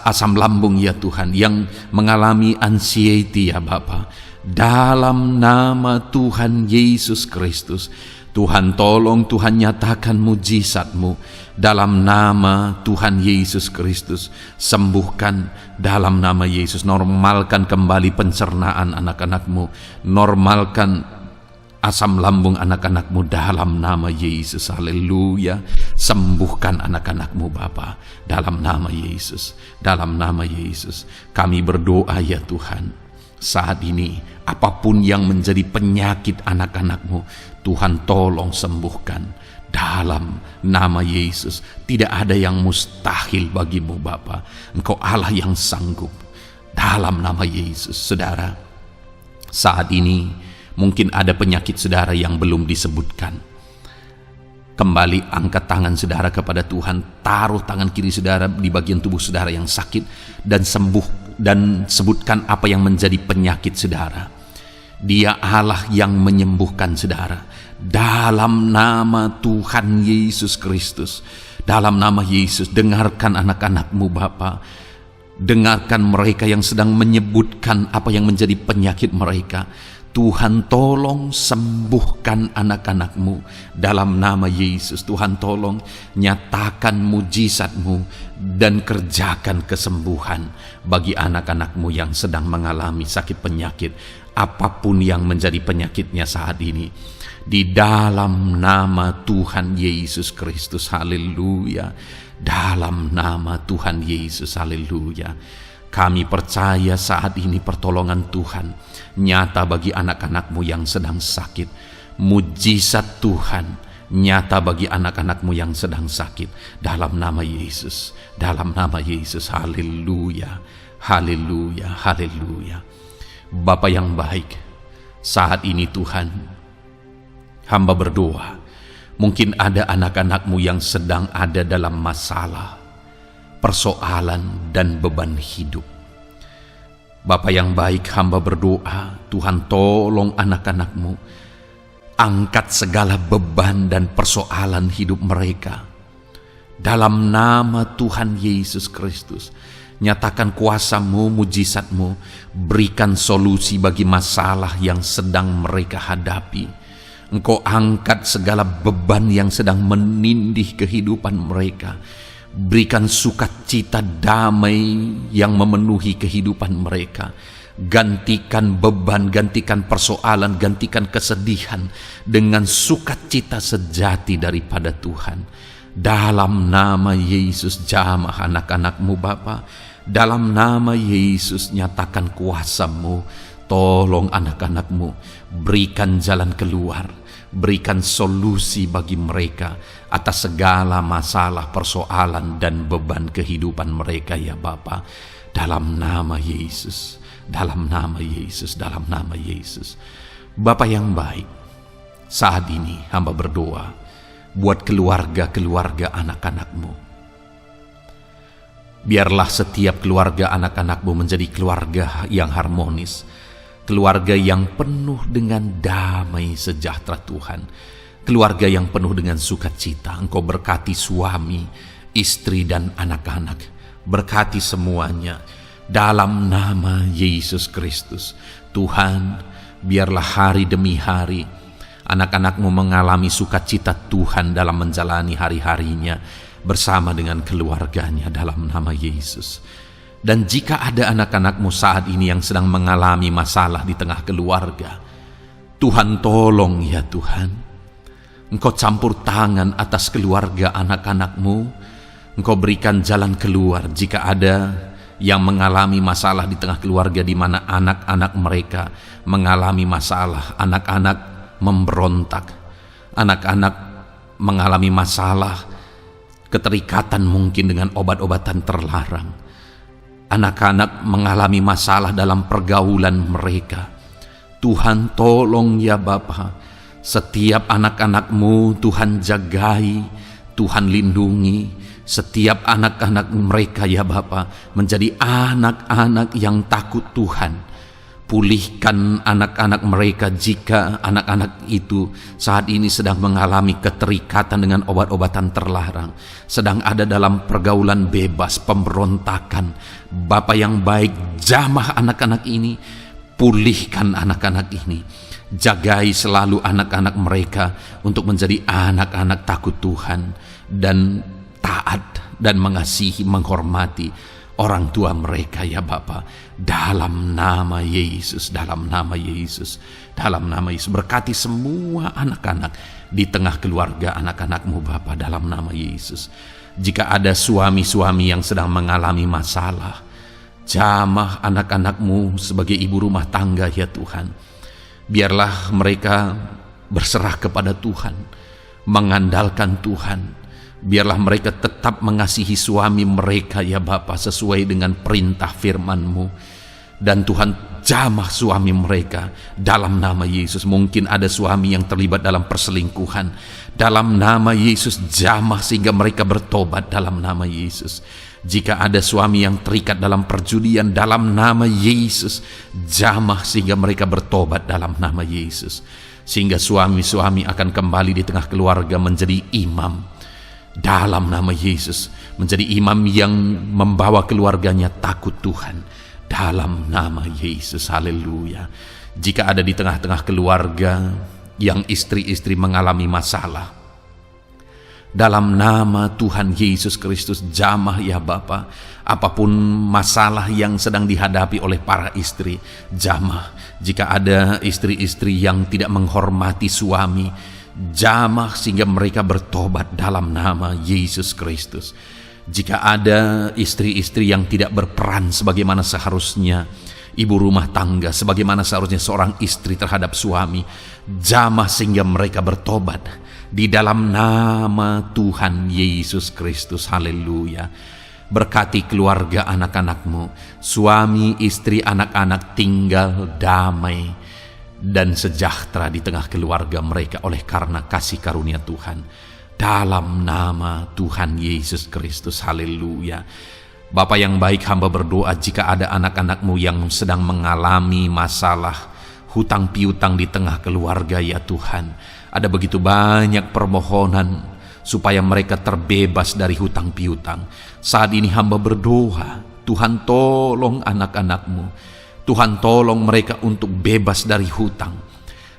asam lambung ya Tuhan, yang mengalami anxiety ya Bapa. Dalam nama Tuhan Yesus Kristus, Tuhan tolong, Tuhan nyatakan mujizat-Mu. Dalam nama Tuhan Yesus Kristus, sembuhkan dalam nama Yesus. Normalkan kembali pencernaan anak-anak-Mu, normalkan asam lambung anak-anak-Mu dalam nama Yesus. Haleluya. Sembuhkan anak-anak-Mu Bapa, dalam nama Yesus. Dalam nama Yesus kami berdoa ya Tuhan, saat ini apapun yang menjadi penyakit anak-anak-Mu, Tuhan tolong sembuhkan dalam nama Yesus. Tidak ada yang mustahil bagi-Mu Bapa. Engkau Allah yang sanggup. Dalam nama Yesus. Saudara, saat ini mungkin ada penyakit saudara yang belum disebutkan. Kembali angkat tangan saudara kepada Tuhan, taruh tangan kiri saudara di bagian tubuh saudara yang sakit, dan sembuh, dan sebutkan apa yang menjadi penyakit saudara. Dia Allah yang menyembuhkan saudara. Dalam nama Tuhan Yesus Kristus, dalam nama Yesus, dengarkan anak-anak-Mu Bapa. Dengarkan mereka yang sedang menyebutkan apa yang menjadi penyakit mereka. Tuhan tolong sembuhkan anak-anak-Mu dalam nama Yesus. Tuhan tolong nyatakan mujizat-Mu dan kerjakan kesembuhan bagi anak-anak-Mu yang sedang mengalami sakit penyakit, apapun yang menjadi penyakitnya saat ini. Di dalam nama Tuhan Yesus Kristus. Haleluya. Dalam nama Tuhan Yesus. Haleluya. Kami percaya saat ini pertolongan Tuhan nyata bagi anak-anak-Mu yang sedang sakit. Mujizat Tuhan nyata bagi anak-anak-Mu yang sedang sakit. Dalam nama Yesus. Dalam nama Yesus. Haleluya. Haleluya. Haleluya. Bapa yang baik, saat ini Tuhan, hamba berdoa, mungkin ada anak-anak-Mu yang sedang ada dalam masalah, persoalan, dan beban hidup. Bapa yang baik, hamba berdoa, Tuhan tolong anak-anak-Mu, angkat segala beban dan persoalan hidup mereka. Dalam nama Tuhan Yesus Kristus, nyatakan kuasa-Mu, mujizat-Mu, berikan solusi bagi masalah yang sedang mereka hadapi. Engkau angkat segala beban yang sedang menindih kehidupan mereka. Berikan sukacita damai yang memenuhi kehidupan mereka. Gantikan beban, gantikan persoalan, gantikan kesedihan dengan sukacita sejati daripada Tuhan. Dalam nama Yesus, jamah anak-anak-Mu Bapa. Dalam nama Yesus, nyatakan kuasa-Mu. Tolong anak-anak-Mu, berikan jalan keluar, berikan solusi bagi mereka atas segala masalah, persoalan, dan beban kehidupan mereka ya Bapa. Dalam nama Yesus, dalam nama Yesus, dalam nama Yesus. Bapa yang baik, saat ini hamba berdoa buat keluarga-keluarga anak-anak-Mu. Biarlah setiap keluarga anak-anak-Mu menjadi keluarga yang harmonis, keluarga yang penuh dengan damai sejahtera Tuhan, keluarga yang penuh dengan sukacita. Engkau berkati suami, istri, dan anak-anak, berkati semuanya dalam nama Yesus Kristus. Tuhan, biarlah hari demi hari anak-anak-Mu mengalami sukacita Tuhan dalam menjalani hari-harinya. bersama dengan keluarganya dalam nama Yesus. Dan jika ada anak-anakmu saat ini yang sedang mengalami masalah di tengah keluarga, Tuhan tolong ya Tuhan. Engkau campur tangan atas keluarga anak-anakmu. Engkau berikan jalan keluar jika ada yang mengalami masalah di tengah keluarga di mana anak-anak mereka mengalami masalah, anak-anak memberontak, anak-anak mengalami masalah, keterikatan mungkin dengan obat-obatan terlarang, anak-anak mengalami masalah dalam pergaulan mereka. Tuhan tolong ya Bapa, setiap anak-anakmu Tuhan jagai, Tuhan lindungi. Setiap anak-anak mereka ya Bapa menjadi anak-anak yang takut Tuhan. Pulihkan anak-anak mereka jika anak-anak itu saat ini sedang mengalami keterikatan dengan obat-obatan terlarang, sedang ada dalam pergaulan bebas, pemberontakan. Bapa yang baik, jamah anak-anak ini, pulihkan anak-anak ini. Jagai selalu anak-anak mereka untuk menjadi anak-anak takut Tuhan dan taat dan mengasihi, menghormati orang tua mereka ya Bapa. Dalam nama Yesus, dalam nama Yesus, dalam nama Yesus. Berkati semua anak-anak di tengah keluarga anak-anakmu Bapa dalam nama Yesus. Jika ada suami-suami yang sedang mengalami masalah, jamah anak-anakmu sebagai ibu rumah tangga ya Tuhan. Biarlah mereka berserah kepada Tuhan, mengandalkan Tuhan. Biarlah mereka tetap mengasihi suami mereka ya Bapa sesuai dengan perintah firman-Mu. Dan Tuhan jamah suami mereka dalam nama Yesus. Mungkin ada suami yang terlibat dalam perselingkuhan, dalam nama Yesus jamah sehingga mereka bertobat dalam nama Yesus. Jika ada suami yang terikat dalam perjudian, dalam nama Yesus jamah sehingga mereka bertobat dalam nama Yesus. Sehingga suami-suami akan kembali di tengah keluarga menjadi imam dalam nama Yesus, menjadi imam yang membawa keluarganya takut Tuhan dalam nama Yesus. Haleluya. Jika ada di tengah-tengah keluarga yang istri-istri mengalami masalah, dalam nama Tuhan Yesus Kristus jamah ya Bapa. Apapun masalah yang sedang dihadapi oleh para istri, jamah. Jika ada istri-istri yang tidak menghormati suami, jamah sehingga mereka bertobat dalam nama Yesus Kristus. Jika ada istri-istri yang tidak berperan sebagaimana seharusnya ibu rumah tangga, sebagaimana seharusnya seorang istri terhadap suami, jamah sehingga mereka bertobat di dalam nama Tuhan Yesus Kristus. Haleluya. Berkati keluarga anak-anakmu, suami, istri, anak-anak tinggal damai dan sejahtera di tengah keluarga mereka oleh karena kasih karunia Tuhan dalam nama Tuhan Yesus Kristus. Haleluya. Bapa yang baik, hamba berdoa jika ada anak-anakmu yang sedang mengalami masalah hutang piutang di tengah keluarga ya Tuhan, ada begitu banyak permohonan supaya mereka terbebas dari hutang piutang. Saat ini hamba berdoa, Tuhan tolong anak-anakmu, Tuhan tolong mereka untuk bebas dari hutang.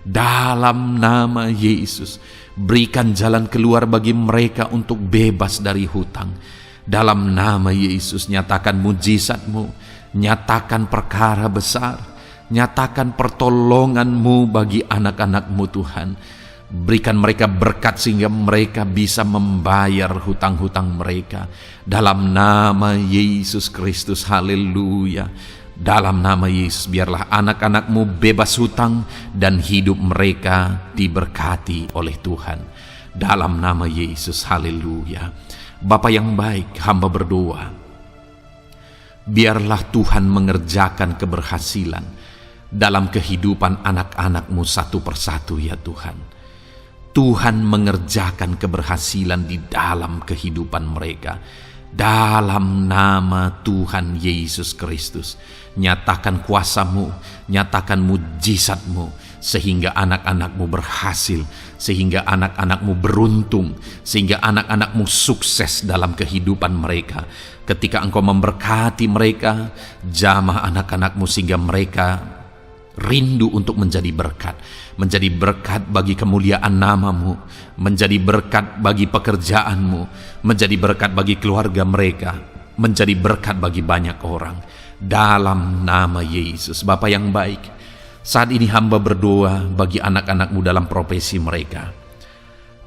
Dalam nama Yesus, berikan jalan keluar bagi mereka untuk bebas dari hutang. Dalam nama Yesus, nyatakan mujizat-Mu, nyatakan perkara besar, nyatakan pertolongan-Mu bagi anak-anak-Mu Tuhan. Berikan mereka berkat sehingga mereka bisa membayar hutang-hutang mereka. Dalam nama Yesus Kristus, haleluya. Dalam nama Yesus, biarlah anak-anak-Mu bebas hutang dan hidup mereka diberkati oleh Tuhan. Dalam nama Yesus, haleluya. Bapa yang baik, hamba berdoa, biarlah Tuhan mengerjakan keberhasilan dalam kehidupan anak-anak-Mu satu persatu ya Tuhan. Tuhan mengerjakan keberhasilan di dalam kehidupan mereka. Dalam nama Tuhan Yesus Kristus, nyatakan kuasa-Mu, nyatakan mujizat-Mu, sehingga anak-anak-Mu berhasil, sehingga anak-anak-Mu beruntung, sehingga anak-anak-Mu sukses dalam kehidupan mereka. Ketika Engkau memberkati mereka, jamah anak-anak-Mu sehingga mereka rindu untuk menjadi berkat bagi kemuliaan nama-Mu, menjadi berkat bagi pekerjaanmu, menjadi berkat bagi keluarga mereka, menjadi berkat bagi banyak orang. Dalam nama Yesus. Bapa yang baik, saat ini hamba berdoa bagi anak-anak-Mu dalam profesi mereka.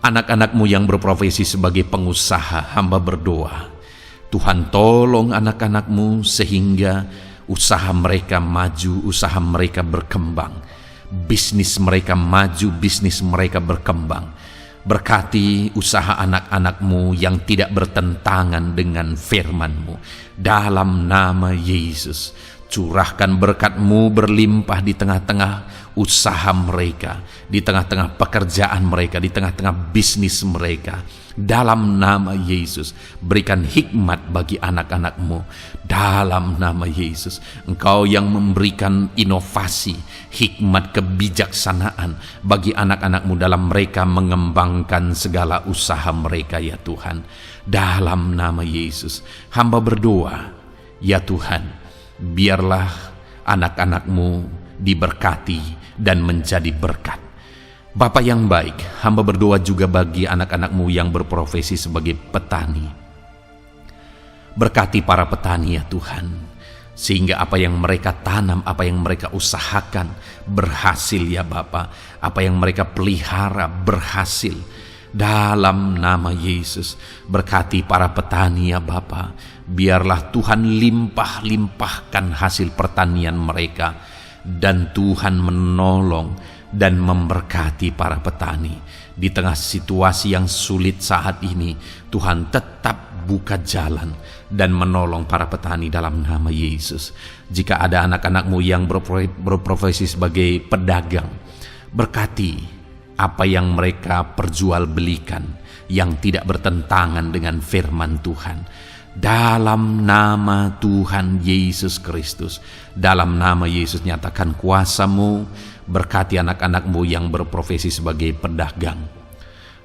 Anak-anak-Mu yang berprofesi sebagai pengusaha, hamba berdoa, Tuhan tolong anak-anak-Mu sehingga usaha mereka maju, usaha mereka berkembang, bisnis mereka maju, bisnis mereka berkembang. Berkati usaha anak-anak-Mu yang tidak bertentangan dengan firman-Mu. Dalam nama Yesus, curahkan berkat-Mu berlimpah di tengah-tengah usaha mereka, di tengah-tengah pekerjaan mereka, di tengah-tengah bisnis mereka. Dalam nama Yesus, berikan hikmat bagi anak-anak-Mu. Dalam nama Yesus, Engkau yang memberikan inovasi, hikmat, kebijaksanaan bagi anak-anak-Mu dalam mereka mengembangkan segala usaha mereka, ya Tuhan. Dalam nama Yesus, hamba berdoa, ya Tuhan, biarlah anak-anak-Mu diberkati dan menjadi berkat. Bapa yang baik, hamba berdoa juga bagi anak-anak-Mu yang berprofesi sebagai petani. Berkati para petani, ya Tuhan, sehingga apa yang mereka tanam, apa yang mereka usahakan berhasil, ya Bapa. Apa yang mereka pelihara berhasil. Dalam nama Yesus, berkati para petani, ya Bapa. Biarlah Tuhan limpah-limpahkan hasil pertanian mereka, dan Tuhan menolong dan memberkati para petani. Di tengah situasi yang sulit saat ini, Tuhan tetap buka jalan dan menolong para petani dalam nama Yesus. Jika ada anak-anak-Mu yang berprofesi sebagai pedagang, berkati apa yang mereka perjualbelikan yang tidak bertentangan dengan firman Tuhan. Dalam nama Tuhan Yesus Kristus, dalam nama Yesus, nyatakan kuasa-Mu, berkati anak-anak-Mu yang berprofesi sebagai pedagang.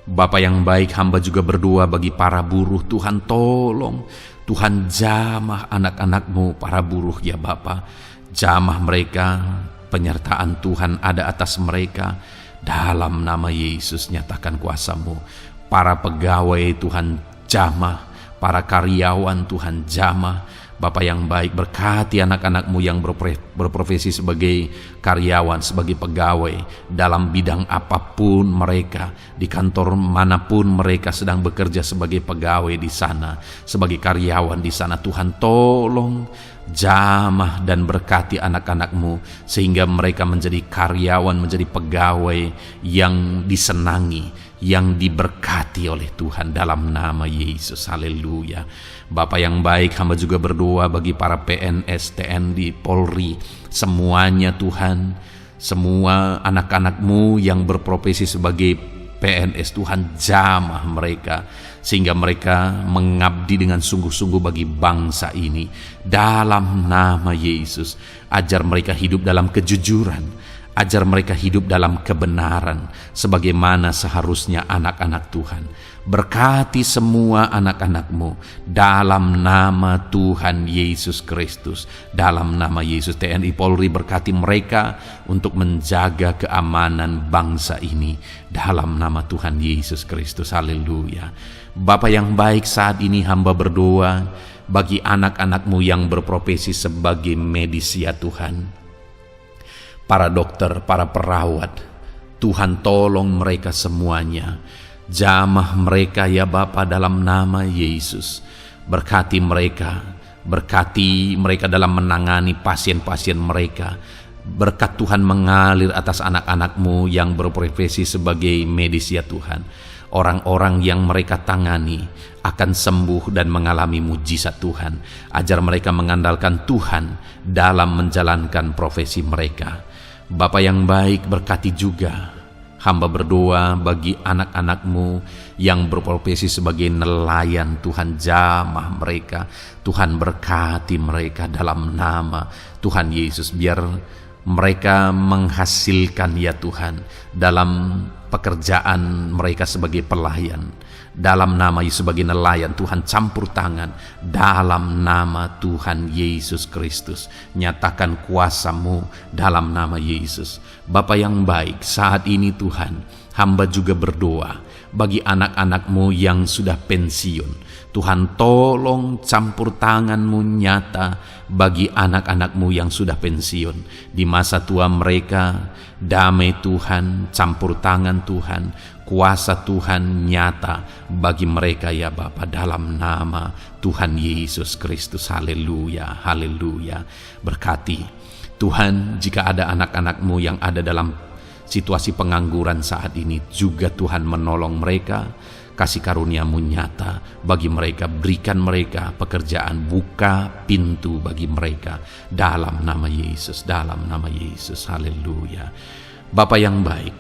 Bapa yang baik, hamba juga berdoa bagi para buruh. Tuhan tolong, Tuhan jamah anak-anak-Mu para buruh, ya Bapa. Jamah mereka, penyertaan Tuhan ada atas mereka. Dalam nama Yesus, nyatakan kuasa-Mu. Para pegawai Tuhan jamah, para karyawan Tuhan jamah. Bapa yang baik, berkati anak-anak-Mu yang berprofesi sebagai karyawan, sebagai pegawai dalam bidang apapun mereka, di kantor manapun mereka sedang bekerja sebagai pegawai di sana, sebagai karyawan di sana. Tuhan tolong jamah dan berkati anak-anak-Mu sehingga mereka menjadi karyawan, menjadi pegawai yang disenangi, yang diberkati oleh Tuhan dalam nama Yesus. Haleluya. Bapa yang baik, hamba juga berdoa bagi para PNS, TNI, Polri, semuanya Tuhan, semua anak-anak-Mu yang berprofesi sebagai PNS, Tuhan jamah mereka sehingga mereka mengabdi dengan sungguh-sungguh bagi bangsa ini. Dalam nama Yesus, ajar mereka hidup dalam kejujuran, ajar mereka hidup dalam kebenaran sebagaimana seharusnya anak-anak Tuhan. Berkati semua anak-anak-Mu dalam nama Tuhan Yesus Kristus. Dalam nama Yesus, TNI Polri, berkati mereka untuk menjaga keamanan bangsa ini dalam nama Tuhan Yesus Kristus. Haleluya. Bapa yang baik, saat ini hamba berdoa bagi anak-anak-Mu yang berprofesi sebagai medis, ya Tuhan. Para dokter, para perawat, Tuhan tolong mereka semuanya. Jamah mereka, ya Bapa, dalam nama Yesus. Berkati mereka dalam menangani pasien-pasien mereka. Berkat Tuhan mengalir atas anak-anak-Mu yang berprofesi sebagai medis, ya Tuhan. Orang-orang yang mereka tangani akan sembuh dan mengalami mujizat Tuhan. Ajar mereka mengandalkan Tuhan dalam menjalankan profesi mereka. Bapa yang baik, berkati juga hamba berdoa bagi anak-anak-Mu yang berprofesi sebagai nelayan. Tuhan jamah mereka, Tuhan berkati mereka dalam nama Tuhan Yesus. Biar mereka menghasilkan, ya Tuhan, dalam pekerjaan mereka sebagai pelayan. dalam nama Yesus. Sebagai nelayan, Tuhan campur tangan dalam nama Tuhan Yesus Kristus. Nyatakan kuasa-Mu dalam nama Yesus. Bapa yang baik, saat ini Tuhan, hamba juga berdoa bagi anak-anak-Mu yang sudah pensiun. Tuhan, tolong campur tangan-Mu nyata bagi anak-anak-Mu yang sudah pensiun. Di masa tua mereka, damai Tuhan, campur tangan Tuhan, kuasa Tuhan nyata bagi mereka ya Bapa, dalam nama Tuhan Yesus Kristus. Haleluya, haleluya. Berkati Tuhan, jika ada anak-anak-Mu yang ada dalam situasi pengangguran saat ini, juga Tuhan menolong mereka. Kasih karunia-Mu nyata bagi mereka, berikan mereka pekerjaan, buka pintu bagi mereka dalam nama Yesus, dalam nama Yesus. Haleluya. Bapa yang baik,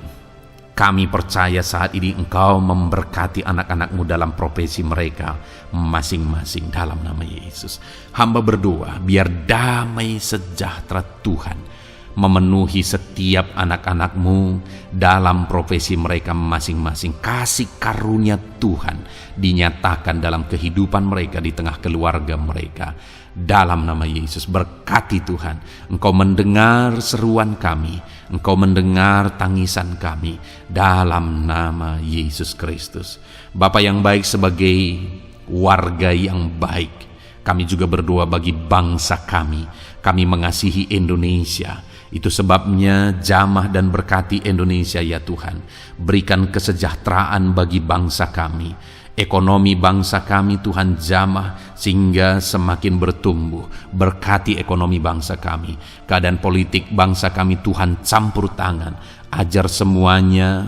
kami percaya saat ini Engkau memberkati anak-anak-Mu dalam profesi mereka masing-masing dalam nama Yesus. Hamba berdoa biar damai sejahtera Tuhan memenuhi setiap anak-anak-Mu dalam profesi mereka masing-masing. Kasih karunia Tuhan dinyatakan dalam kehidupan mereka, di tengah keluarga mereka. Dalam nama Yesus, berkati Tuhan. Engkau mendengar seruan kami, Engkau mendengar tangisan kami dalam nama Yesus Kristus. Bapa yang baik, sebagai warga yang baik, kami juga berdoa bagi bangsa kami. Kami mengasihi Indonesia. Itu sebabnya jamah dan berkati Indonesia ya Tuhan. Berikan kesejahteraan bagi bangsa kami. Ekonomi bangsa kami Tuhan jamah sehingga semakin bertumbuh. Berkati ekonomi bangsa kami. Keadaan politik bangsa kami Tuhan campur tangan. Ajar semuanya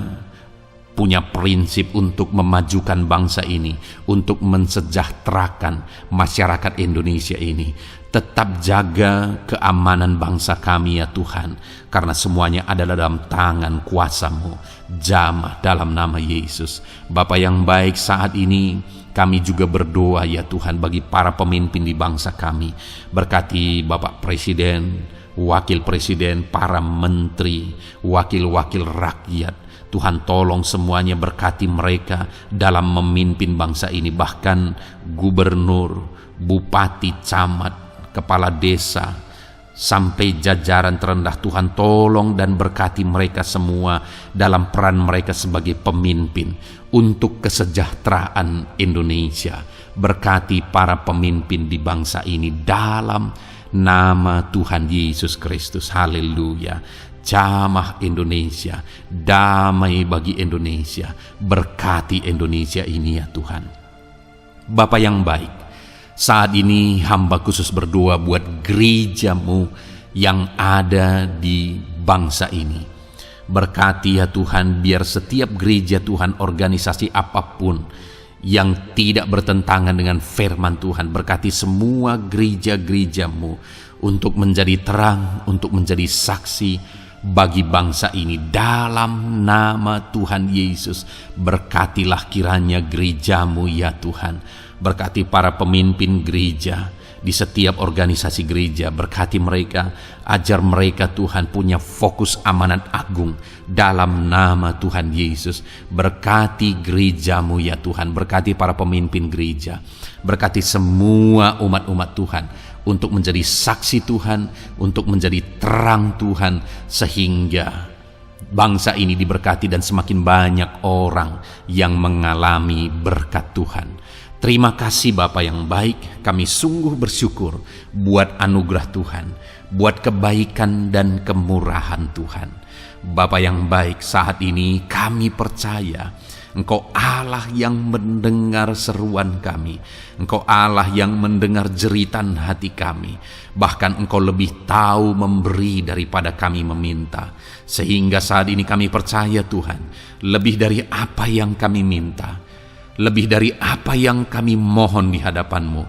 punya prinsip untuk memajukan bangsa ini, untuk mensejahterakan masyarakat Indonesia ini. Tetap jaga keamanan bangsa kami ya Tuhan, karena semuanya adalah dalam tangan kuasa-Mu. Jamah dalam nama Yesus. Bapa yang baik, saat ini kami juga berdoa ya Tuhan bagi para pemimpin di bangsa kami. Berkati Bapak Presiden, Wakil Presiden, para menteri, wakil-wakil rakyat. Tuhan, tolong semuanya, berkati mereka dalam memimpin bangsa ini. Bahkan gubernur, bupati, camat, kepala desa, sampai jajaran terendah. Tuhan, tolong dan berkati mereka semua dalam peran mereka sebagai pemimpin untuk kesejahteraan Indonesia. Berkati para pemimpin di bangsa ini dalam nama Tuhan Yesus Kristus. Haleluya. Jamah Indonesia, damai bagi Indonesia. Berkati Indonesia ini ya Tuhan. Bapa yang baik, saat ini hamba khusus berdoa buat gereja-Mu yang ada di bangsa ini. Berkati ya Tuhan, biar setiap gereja Tuhan, organisasi apapun yang tidak bertentangan dengan firman Tuhan, berkati semua gereja-gereja-Mu untuk menjadi terang, untuk menjadi saksi bagi bangsa ini dalam nama Tuhan Yesus. Berkatilah kiranya gereja-Mu ya Tuhan. Berkati para pemimpin gereja di setiap organisasi gereja. Berkati mereka, ajar mereka Tuhan punya fokus amanat agung dalam nama Tuhan Yesus. Berkati gereja-Mu ya Tuhan. Berkati para pemimpin gereja. Berkati semua umat-umat Tuhan untuk menjadi saksi Tuhan, untuk menjadi terang Tuhan, sehingga bangsa ini diberkati dan semakin banyak orang yang mengalami berkat Tuhan. Terima kasih Bapa yang baik, kami sungguh bersyukur buat anugerah Tuhan, buat kebaikan dan kemurahan Tuhan. Bapa yang baik, saat ini kami percaya Engkau Allah yang mendengar seruan kami. Engkau Allah yang mendengar jeritan hati kami. Bahkan Engkau lebih tahu memberi daripada kami meminta. Sehingga saat ini kami percaya Tuhan, lebih dari apa yang kami minta, lebih dari apa yang kami mohon di hadapan-Mu,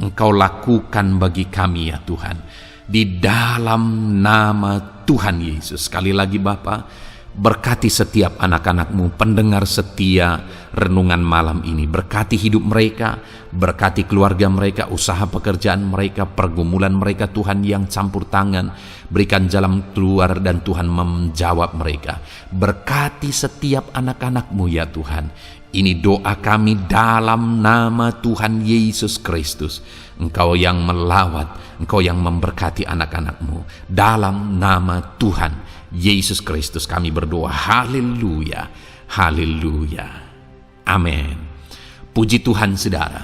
Engkau lakukan bagi kami ya Tuhan. Di dalam nama Tuhan Yesus. Sekali lagi Bapa, Berkati setiap anak-anak-Mu, pendengar setia renungan malam ini. Berkati hidup mereka, berkati keluarga mereka, usaha pekerjaan mereka, pergumulan mereka Tuhan yang campur tangan. Berikan jalan keluar dan Tuhan menjawab mereka. Berkati setiap anak-anak-Mu ya Tuhan. Ini doa kami dalam nama Tuhan Yesus Kristus. Engkau yang melawat, Engkau yang memberkati anak-anak-Mu. Dalam nama Tuhan Yesus Kristus kami berdoa. Haleluya, haleluya, amin. Puji Tuhan saudara.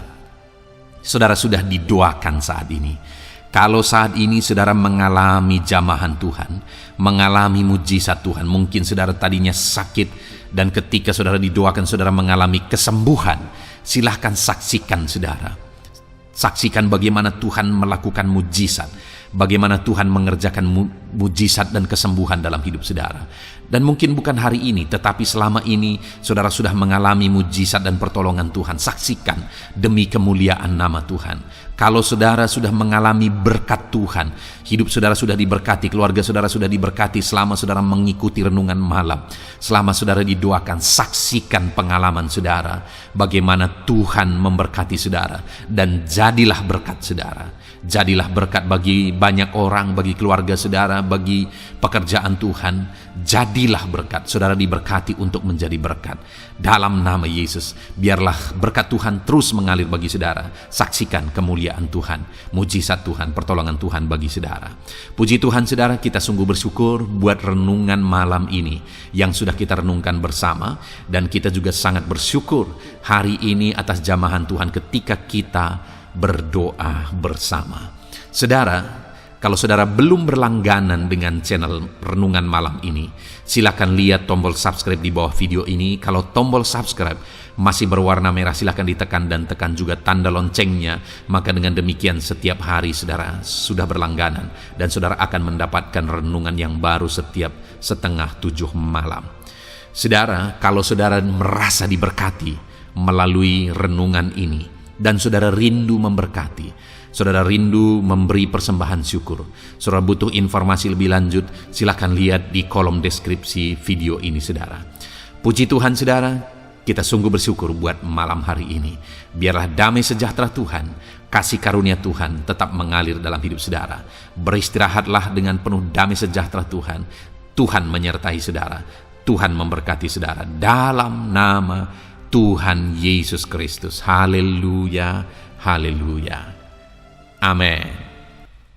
Saudara sudah didoakan saat ini. Kalau saat ini saudara mengalami jamahan Tuhan, mengalami mujizat Tuhan, mungkin saudara tadinya sakit, dan ketika saudara didoakan saudara mengalami kesembuhan, silahkan saksikan saudara. Saksikan bagaimana Tuhan melakukan mujizat, bagaimana Tuhan mengerjakan mujizat dan kesembuhan dalam hidup saudara. Dan mungkin bukan hari ini, tetapi selama ini saudara sudah mengalami mujizat dan pertolongan Tuhan. Saksikan demi kemuliaan nama Tuhan. Kalau saudara sudah mengalami berkat Tuhan, hidup saudara sudah diberkati, keluarga saudara sudah diberkati selama saudara mengikuti renungan malam, selama saudara didoakan, saksikan pengalaman saudara, bagaimana Tuhan memberkati saudara, dan jadilah berkat saudara. Jadilah berkat bagi banyak orang, bagi keluarga saudara, bagi pekerjaan Tuhan. Jadilah berkat, saudara diberkati untuk menjadi berkat. Dalam nama Yesus, biarlah berkat Tuhan terus mengalir bagi saudara. Saksikan kemuliaan Tuhan, mujizat Tuhan, pertolongan Tuhan bagi saudara. Puji Tuhan saudara, kita sungguh bersyukur buat renungan malam ini yang sudah kita renungkan bersama. Dan kita juga sangat bersyukur hari ini atas jamahan Tuhan ketika kita berdoa bersama. Saudara, kalau saudara belum berlangganan dengan channel renungan malam ini, silakan lihat tombol subscribe di bawah video ini. Kalau tombol subscribe masih berwarna merah, silakan ditekan dan tekan juga tanda loncengnya. Maka dengan demikian setiap hari saudara sudah berlangganan dan saudara akan mendapatkan renungan yang baru setiap 6:30 malam. Saudara, kalau saudara merasa diberkati melalui renungan ini, dan saudara rindu memberkati, saudara rindu memberi persembahan syukur, saudara butuh informasi lebih lanjut, silakan lihat di kolom deskripsi video ini saudara. Puji Tuhan saudara, kita sungguh bersyukur buat malam hari ini. Biarlah damai sejahtera Tuhan, kasih karunia Tuhan tetap mengalir dalam hidup saudara. Beristirahatlah dengan penuh damai sejahtera Tuhan. Tuhan menyertai saudara, Tuhan memberkati saudara dalam nama Tuhan Yesus Kristus. Haleluya, haleluya. Amin.